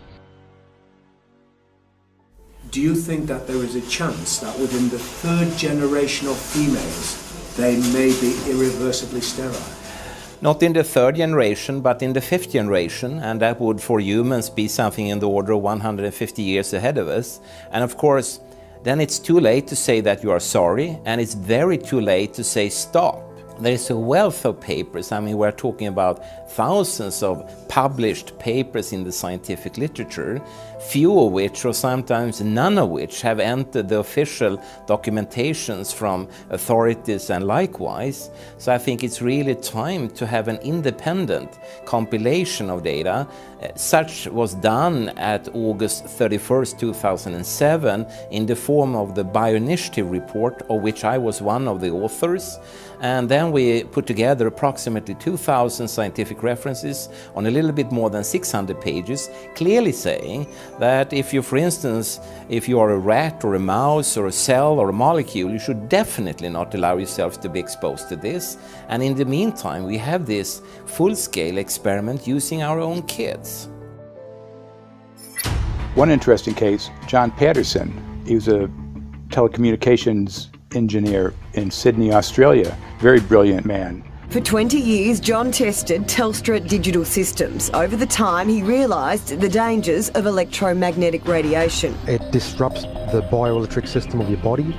Do you think that there is a chance that within the third generation of females, they may be irreversibly sterile? Not in the third generation, but in the fifth generation, and that would for humans be something in the order of 150 years ahead of us. And of course, then it's too late to say that you are sorry, and it's very too late to say stop. There is a wealth of papers. I mean, we're talking about thousands of published papers in the scientific literature, few of which, or sometimes none of which, have entered the official documentations from authorities and likewise. So I think it's really time to have an independent compilation of data. Such was done at August 31st, 2007 in the form of the Bioinitiative report, of which I was one of the authors. And then we put together approximately 2,000 scientific references on a little bit more than 600 pages, clearly saying that if you, for instance, if you are a rat or a mouse or a cell or a molecule, you should definitely not allow yourself to be exposed to this. And in the meantime, we have this full-scale experiment using our own kids. One interesting case, John Patterson. He was a telecommunications engineer in Sydney, Australia. Very brilliant man. For 20 years, John tested Telstra digital systems. Over the time, he realised the dangers of electromagnetic radiation. It disrupts the bioelectric system of your body,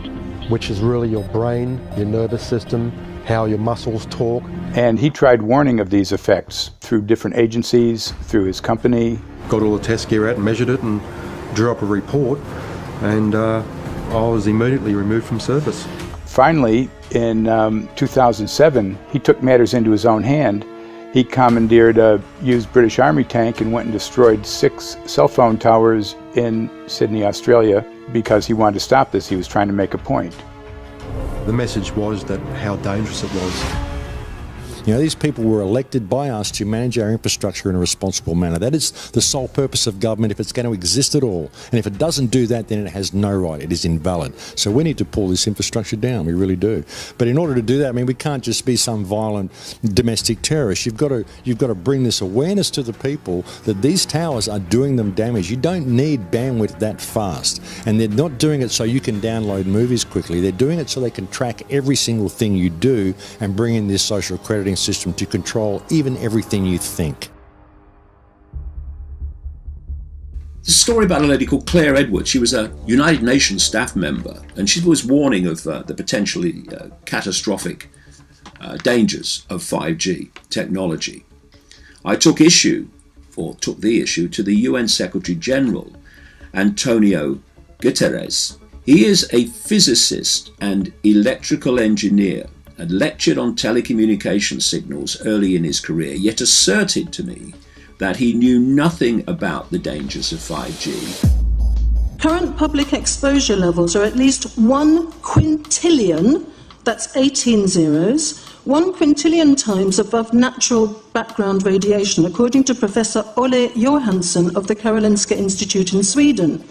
which is really your brain, your nervous system, how your muscles talk. And he tried warning of these effects through different agencies, through his company. Got all the test gear out and measured it and drew up a report, and I was immediately removed from service. Finally, in 2007, he took matters into his own hand. He commandeered a used British Army tank and went and destroyed 6 cell phone towers in Sydney, Australia, because he wanted to stop this. He was trying to make a point. The message was that how dangerous it was. You know, these people were elected by us to manage our infrastructure in a responsible manner. That is the sole purpose of government if it's going to exist at all. And if it doesn't do that, then it has no right. It is invalid. So we need to pull this infrastructure down. We really do. But in order to do that, I mean, we can't just be some violent domestic terrorist. You've got to bring this awareness to the people that these towers are doing them damage. You don't need bandwidth that fast. And they're not doing it so you can download movies quickly. They're doing it so they can track every single thing you do and bring in this social crediting system to control even everything you think. There's a story about a lady called Claire Edwards. She was a United Nations staff member, and she was warning of the potentially catastrophic dangers of 5G technology. I took the issue to the UN Secretary General, Antonio Guterres. He is a physicist and electrical engineer, had lectured on telecommunication signals early in his career, yet asserted to me that he knew nothing about the dangers of 5G. Current public exposure levels are at least 1 quintillion, that's 18 zeros, 1 quintillion times above natural background radiation, according to Professor Olle Johansson of the Karolinska Institute in Sweden.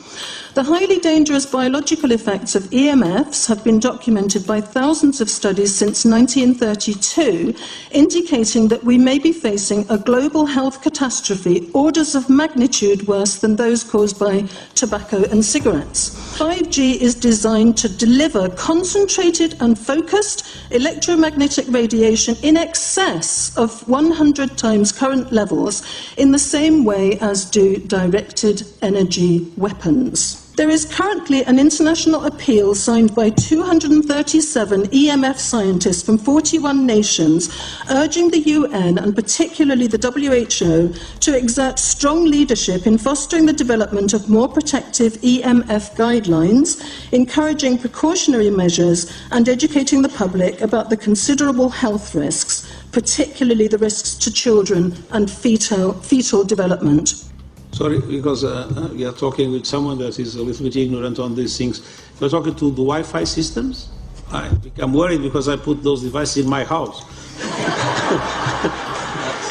The highly dangerous biological effects of EMFs have been documented by thousands of studies since 1932, indicating that we may be facing a global health catastrophe orders of magnitude worse than those caused by tobacco and cigarettes. 5G is designed to deliver concentrated and focused electromagnetic radiation in excess of 100 times current levels in the same way as do directed energy weapons. There is currently an international appeal signed by 237 EMF scientists from 41 nations, urging the UN and particularly the WHO to exert strong leadership in fostering the development of more protective EMF guidelines, encouraging precautionary measures and educating the public about the considerable health risks, particularly the risks to children and fetal development. Sorry, because we are talking with someone that is a little bit ignorant on these things. If you're talking to the Wi-Fi systems, I'm worried because I put those devices in my house.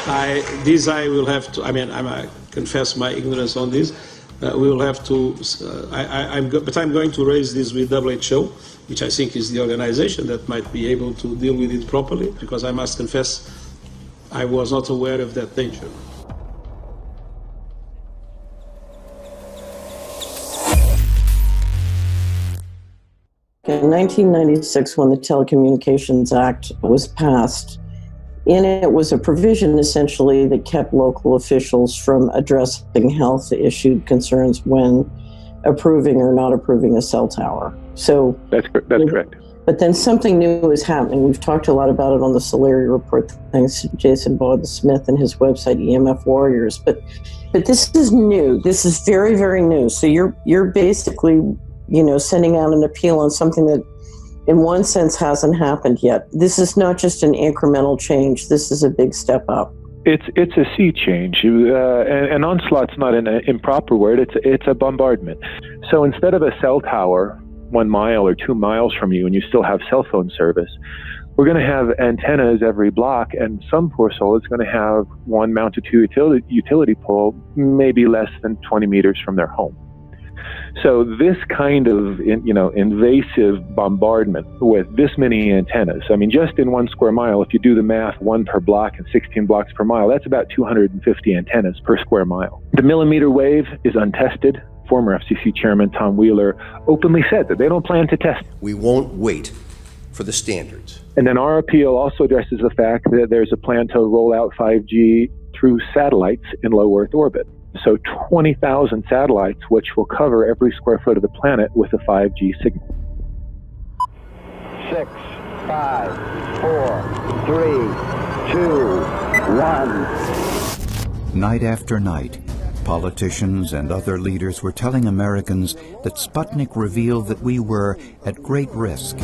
I will have to. I mean, I confess my ignorance on this. We will have to. But I'm going to raise this with WHO, which I think is the organization that might be able to deal with it properly. Because I must confess, I was not aware of that danger. In 1996, when the Telecommunications Act was passed, in it was a provision essentially that kept local officials from addressing health issue concerns when approving or not approving a cell tower. So that's correct. But then something new is happening. We've talked a lot about it on the Solari report, thanks to Jason Bogdan-Smith and his website EMF Warriors. But this is new. This is very, very new. So you're basically, sending out an appeal on something that in one sense hasn't happened yet. This is not just an incremental change. This is a big step up. It's a sea change. An onslaught's not an improper word. It's a bombardment. So instead of a cell tower 1 mile or 2 miles from you and you still have cell phone service, we're going to have antennas every block, and some poor soul is going to have one mounted to a utility pole maybe less than 20 meters from their home. So this kind of, invasive bombardment with this many antennas, I mean, just in 1 square mile, if you do the math, 1 per block and 16 blocks per mile, that's about 250 antennas per square mile. The millimeter wave is untested. Former FCC Chairman Tom Wheeler openly said that they don't plan to test. We won't wait for the standards. And then our appeal also addresses the fact that there's a plan to roll out 5G through satellites in low Earth orbit. So 20,000 satellites, which will cover every square foot of the planet with a 5G signal. 6, 5, 4, 3, 2, 1. Night after night, politicians and other leaders were telling Americans that Sputnik revealed that we were at great risk.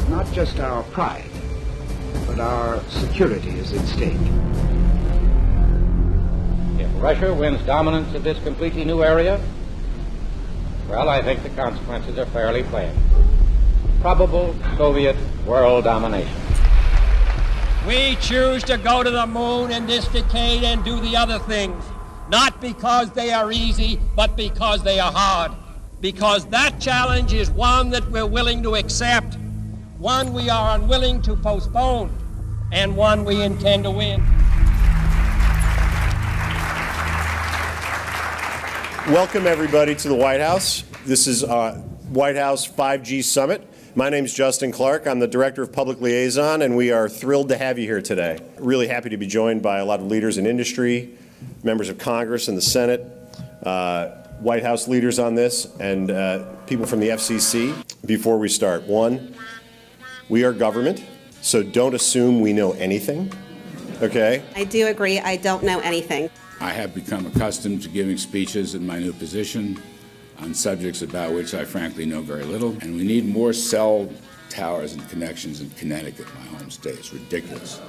Not just our pride, but our security is at stake. If Russia wins dominance of this completely new area, well, I think the consequences are fairly plain. Probable Soviet world domination. We choose to go to the moon in this decade and do the other things, not because they are easy, but because they are hard. Because that challenge is one that we're willing to accept, one we are unwilling to postpone, and one we intend to win. Welcome, everybody, to the White House. This is White House 5G Summit. My name is Justin Clark. I'm the Director of Public Liaison, and we are thrilled to have you here today. Really happy to be joined by a lot of leaders in industry, members of Congress and the Senate, White House leaders on this, and people from the FCC. Before we start, one, we are government, so don't assume we know anything, okay? I do agree, I don't know anything. I have become accustomed to giving speeches in my new position on subjects about which I frankly know very little, and we need more cell towers and connections in Connecticut, my home state. It's ridiculous.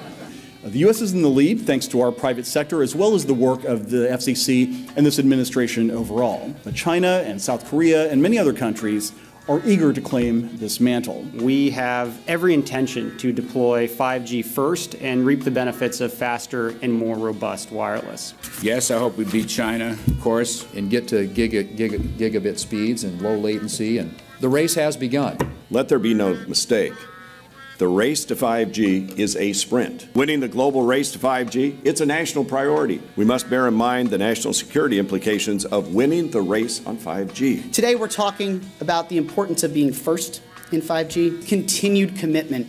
The U.S. is in the lead thanks to our private sector as well as the work of the FCC and this administration overall. But China and South Korea and many other countries are eager to claim this mantle. We have every intention to deploy 5G first and reap the benefits of faster and more robust wireless. Yes, I hope we beat China, of course. And get to gigabit speeds and low latency, and the race has begun. Let there be no mistake. The race to 5G is a sprint. Winning the global race to 5G, it's a national priority. We must bear in mind the national security implications of winning the race on 5G. Today we're talking about the importance of being first in 5G, continued commitment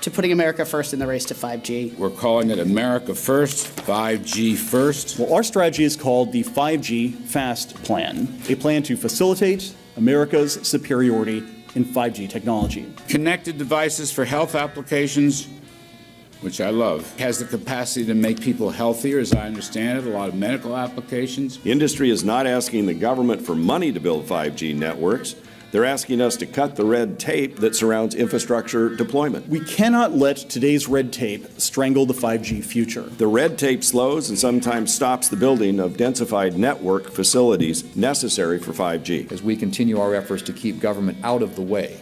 to putting America first in the race to 5G. We're calling it America First, 5G First. Well, our strategy is called the 5G Fast Plan, a plan to facilitate America's superiority in 5G technology. Connected devices for health applications, which I love, has the capacity to make people healthier, as I understand it, a lot of medical applications. Industry is not asking the government for money to build 5G networks. They're asking us to cut the red tape that surrounds infrastructure deployment. We cannot let today's red tape strangle the 5G future. The red tape slows and sometimes stops the building of densified network facilities necessary for 5G. As we continue our efforts to keep government out of the way,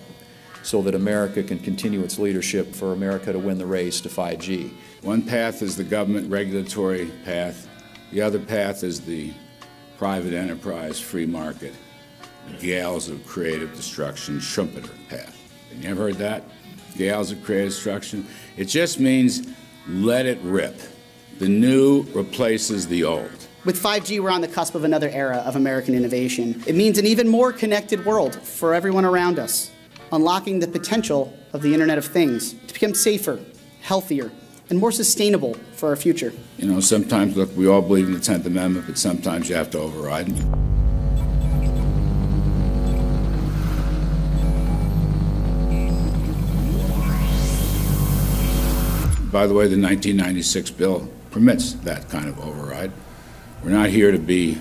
so that America can continue its leadership for America to win the race to 5G. One path is the government regulatory path. The other path is the private enterprise free market, gales of creative destruction Schumpeter path. You ever heard that? Gales of creative destruction? It just means let it rip. The new replaces the old. With 5G, we're on the cusp of another era of American innovation. It means an even more connected world for everyone around us, unlocking the potential of the Internet of Things to become safer, healthier, and more sustainable for our future. You know, sometimes, look, we all believe in the 10th Amendment, but sometimes you have to override it. By the way, the 1996 bill permits that kind of override. We're not here to be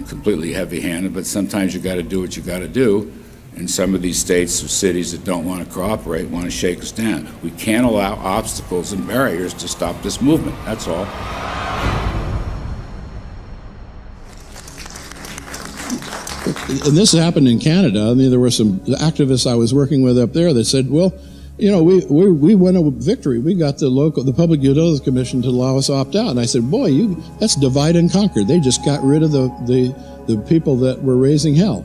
completely heavy-handed, but sometimes you got to do what you got to do. And some of these states or cities that don't want to cooperate want to shake us down. We can't allow obstacles and barriers to stop this movement. That's all. And this happened in Canada. I mean, there were some activists I was working with up there that said, well, you know, we won a victory. We got the Public Utilities Commission to allow us to opt out. And I said, boy, that's divide and conquer. They just got rid of the people that were raising hell.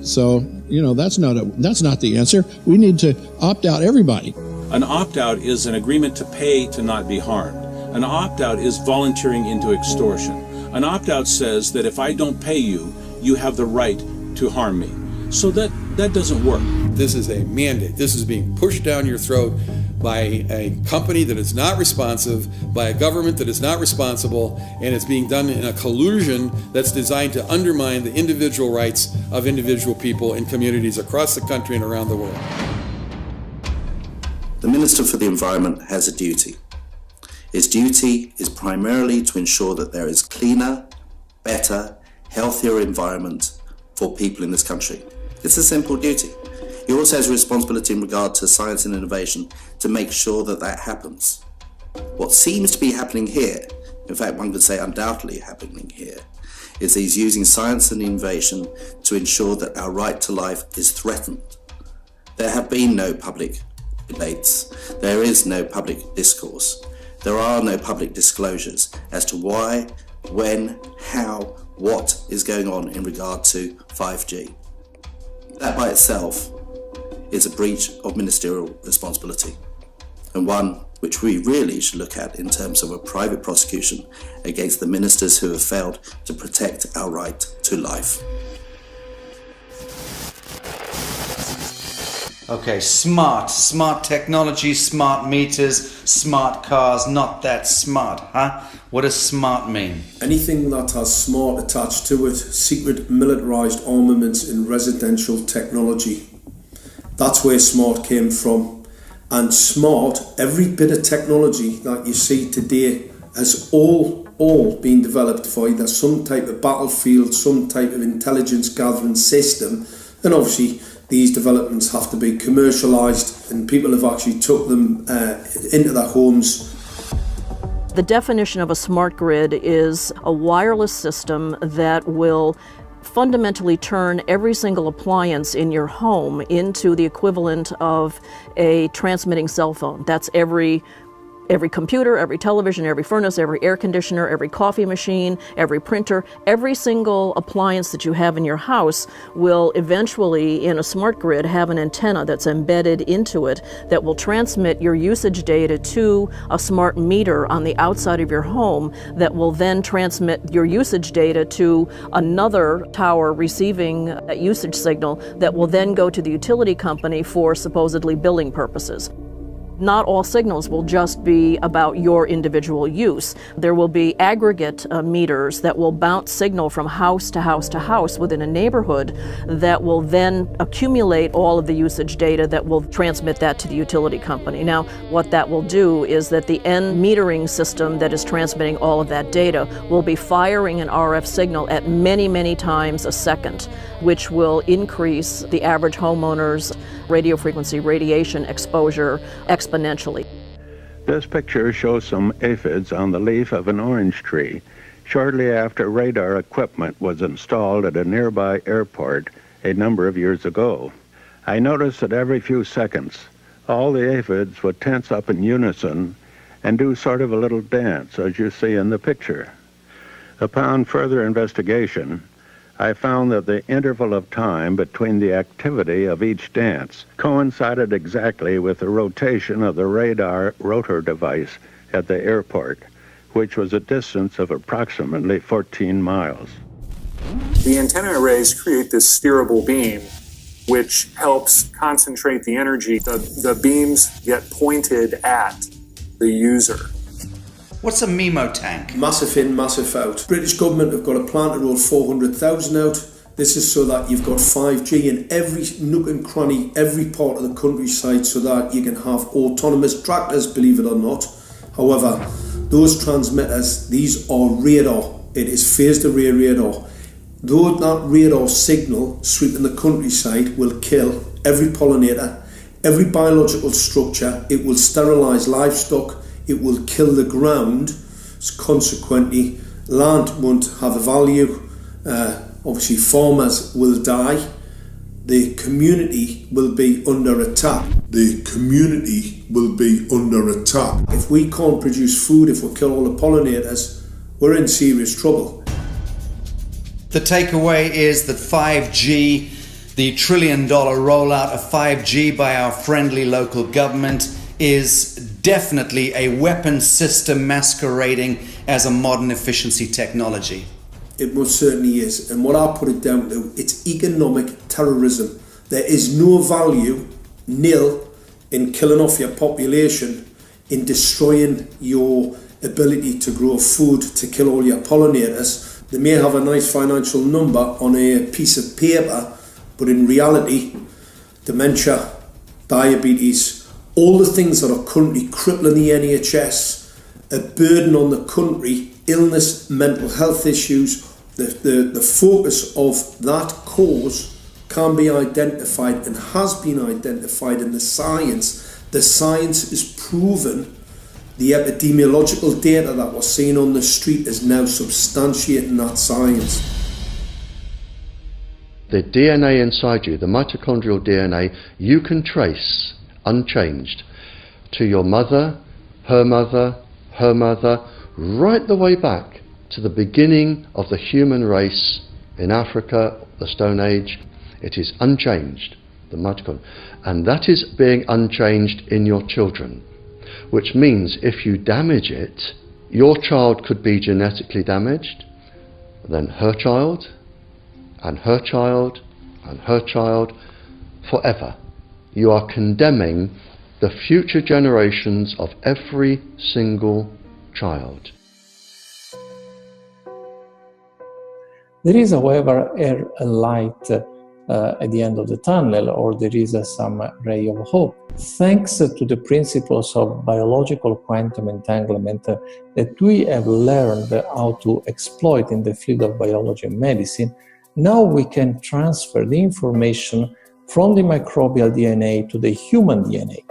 So, you know, that's not the answer. We need to opt out everybody. An opt-out is an agreement to pay to not be harmed. An opt-out is volunteering into extortion. An opt-out says that if I don't pay you, you have the right to harm me. So that doesn't work. This is a mandate. This is being pushed down your throat by a company that is not responsive, by a government that is not responsible, and it's being done in a collusion that's designed to undermine the individual rights of individual people in communities across the country and around the world. The Minister for the Environment has a duty. His duty is primarily to ensure that there is cleaner, better, healthier environment for people in this country. It's a simple duty. He also has a responsibility in regard to science and innovation to make sure that that happens. What seems to be happening here, in fact one could say undoubtedly happening here, is he's using science and innovation to ensure that our right to life is threatened. There have been no public debates. There is no public discourse. There are no public disclosures as to why, when, how, what is going on in regard to 5G. That by itself is a breach of ministerial responsibility, and one which we really should look at in terms of a private prosecution against the ministers who have failed to protect our right to life. Okay, smart technology, smart meters, smart cars, not that smart, huh? What does smart mean? Anything that has smart attached to it, secret militarized armaments in residential technology. That's where smart came from. And smart, every bit of technology that you see today has all been developed for either some type of battlefield, some type of intelligence gathering system, and obviously these developments have to be commercialised, and people have actually took them into their homes. The definition of a smart grid is a wireless system that will fundamentally turn every single appliance in your home into the equivalent of a transmitting cell phone. That's every computer, every television, every furnace, every air conditioner, every coffee machine, every printer, every single appliance that you have in your house will eventually, in a smart grid, have an antenna that's embedded into it that will transmit your usage data to a smart meter on the outside of your home that will then transmit your usage data to another tower receiving that usage signal that will then go to the utility company for supposedly billing purposes. Not all signals will just be about your individual use. There will be aggregate meters that will bounce signal from house to house to house within a neighborhood that will then accumulate all of the usage data that will transmit that to the utility company. Now, what that will do is that the end metering system that is transmitting all of that data will be firing an RF signal at many, many times a second, which will increase the average homeowner's radio frequency radiation exposure exponentially. This picture shows some aphids on the leaf of an orange tree shortly after radar equipment was installed at a nearby airport a number of years ago. I noticed that every few seconds, all the aphids would tense up in unison and do sort of a little dance, as you see in the picture. Upon further investigation, I found that the interval of time between the activity of each dance coincided exactly with the rotation of the radar rotor device at the airport, which was a distance of approximately 14 miles. The antenna arrays create this steerable beam, which helps concentrate the energy. The beams get pointed at the user. What's a MIMO tank? Massive in, massive out. British government have got a plan to roll 400,000 out. This is so that you've got 5G in every nook and cranny, every part of the countryside, so that you can have autonomous tractors, believe it or not. However, those transmitters, these are radar. It is phased array radar. Though that radar signal sweeping the countryside will kill every pollinator, every biological structure, it will sterilise livestock, it will kill the ground, consequently land won't have a value, obviously farmers will die, the community will be under attack. If we can't produce food, if we kill all the pollinators, we're in serious trouble. The takeaway is that 5G, the $1 trillion rollout of 5G by our friendly local government, is definitely a weapon system masquerading as a modern efficiency technology. It most certainly is, and what I put it down to, it's economic terrorism. There is no value, nil, in killing off your population, in destroying your ability to grow food, to kill all your pollinators. They may have a nice financial number on a piece of paper, but in reality, dementia, diabetes, all the things that are currently crippling the NHS, a burden on the country, illness, mental health issues, the focus of that cause can be identified and has been identified in the science. The science is proven. The epidemiological data that we're seeing on the street is now substantiating that science. The DNA inside you, the mitochondrial DNA, you can trace unchanged to your mother, her mother, her mother, right the way back to the beginning of the human race in Africa, the Stone Age. It is unchanged, the mitochondria, and that is being unchanged in your children, which means if you damage it, your child could be genetically damaged, then her child, and her child, and her child, forever. You are condemning the future generations of every single child. There is, however, a light at the end of the tunnel, or there is some ray of hope. Thanks to the principles of biological quantum entanglement that we have learned how to exploit in the field of biology and medicine, now we can transfer the information from the microbial DNA to the human DNA.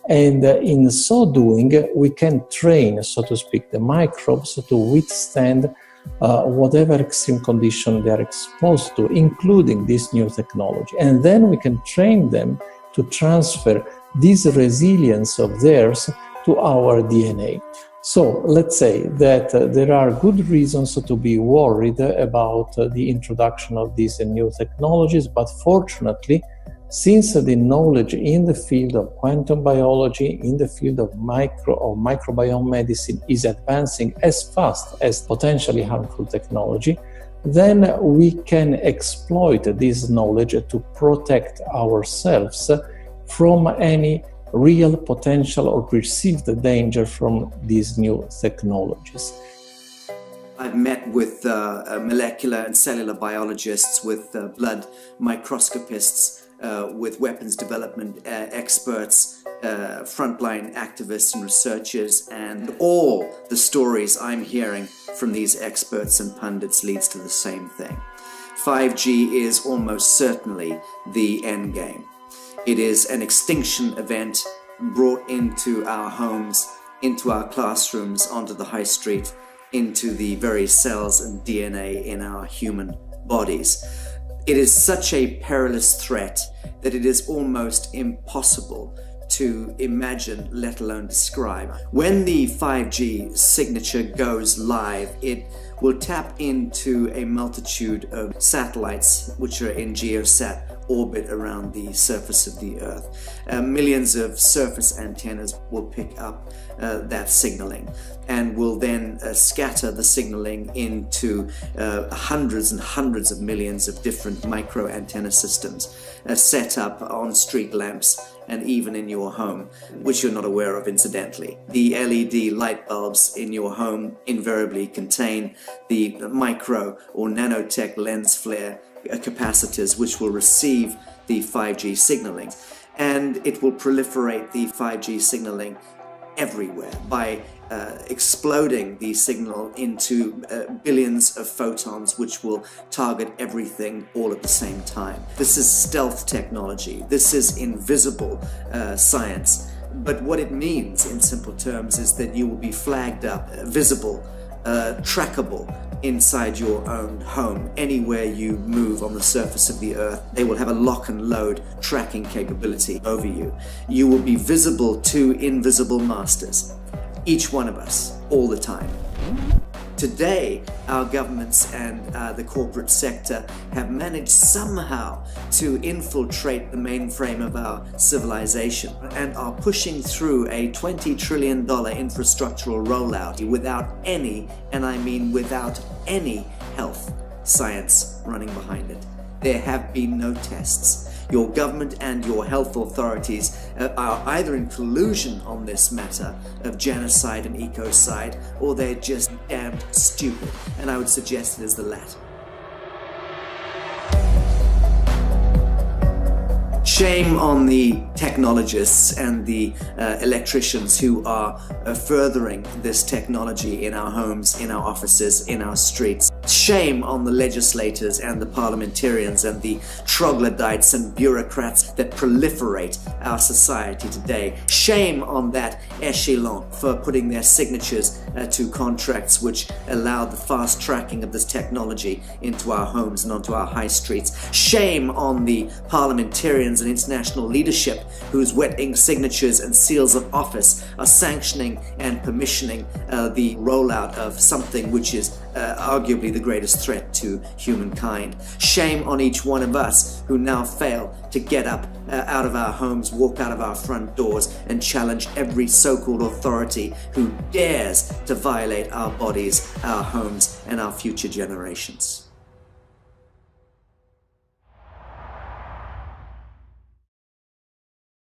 And in so doing, we can train, so to speak, the microbes to withstand whatever extreme condition they are exposed to, including this new technology. And then we can train them to transfer this resilience of theirs to our DNA. So let's say that there are good reasons to be worried about the introduction of these new technologies, but fortunately, since the knowledge in the field of quantum biology, in the field of microbiome medicine is advancing as fast as potentially harmful technology, then we can exploit this knowledge to protect ourselves from any real potential or perceived danger from these new technologies. I've met with molecular and cellular biologists, with blood microscopists, with weapons development experts, frontline activists and researchers, and all the stories I'm hearing from these experts and pundits leads to the same thing. 5G is almost certainly the end game. It is an extinction event brought into our homes, into our classrooms, onto the high street, into the very cells and DNA in our human bodies. It is such a perilous threat that it is almost impossible to imagine, let alone describe. When the 5G signature goes live, it will tap into a multitude of satellites which are in geosat orbit around the surface of the Earth. Millions of surface antennas will pick up that signaling and will then scatter the signaling into hundreds and hundreds of millions of different micro antenna systems set up on street lamps and even in your home, which you're not aware of incidentally. The LED light bulbs in your home invariably contain the micro or nanotech lens flare capacitors which will receive the 5G signaling, and it will proliferate the 5G signaling everywhere by exploding the signal into billions of photons which will target everything all at the same time. This is stealth technology. This is invisible science. But what it means in simple terms is that you will be flagged up, visible, trackable inside your own home. Anywhere you move on the surface of the Earth, they will have a lock and load tracking capability over you. You will be visible to invisible masters, each one of us, all the time. Today, our governments and the corporate sector have managed somehow to infiltrate the mainframe of our civilization and are pushing through a $20 trillion infrastructural rollout without any, and I mean without any, health science running behind it. There have been no tests. Your government and your health authorities are either in collusion on this matter of genocide and ecocide, or they're just damned stupid, and I would suggest it is the latter. Shame on the technologists and the electricians who are furthering this technology in our homes, in our offices, in our streets. Shame on the legislators and the parliamentarians and the troglodytes and bureaucrats that proliferate our society today. Shame on that echelon for putting their signatures to contracts which allow the fast tracking of this technology into our homes and onto our high streets. Shame on the parliamentarians and international leadership whose wet ink signatures and seals of office are sanctioning and permissioning the rollout of something which is arguably the greatest threat to humankind. Shame on each one of us who now fail to get up out of our homes, walk out of our front doors, and challenge every so-called authority who dares to violate our bodies, our homes, and our future generations.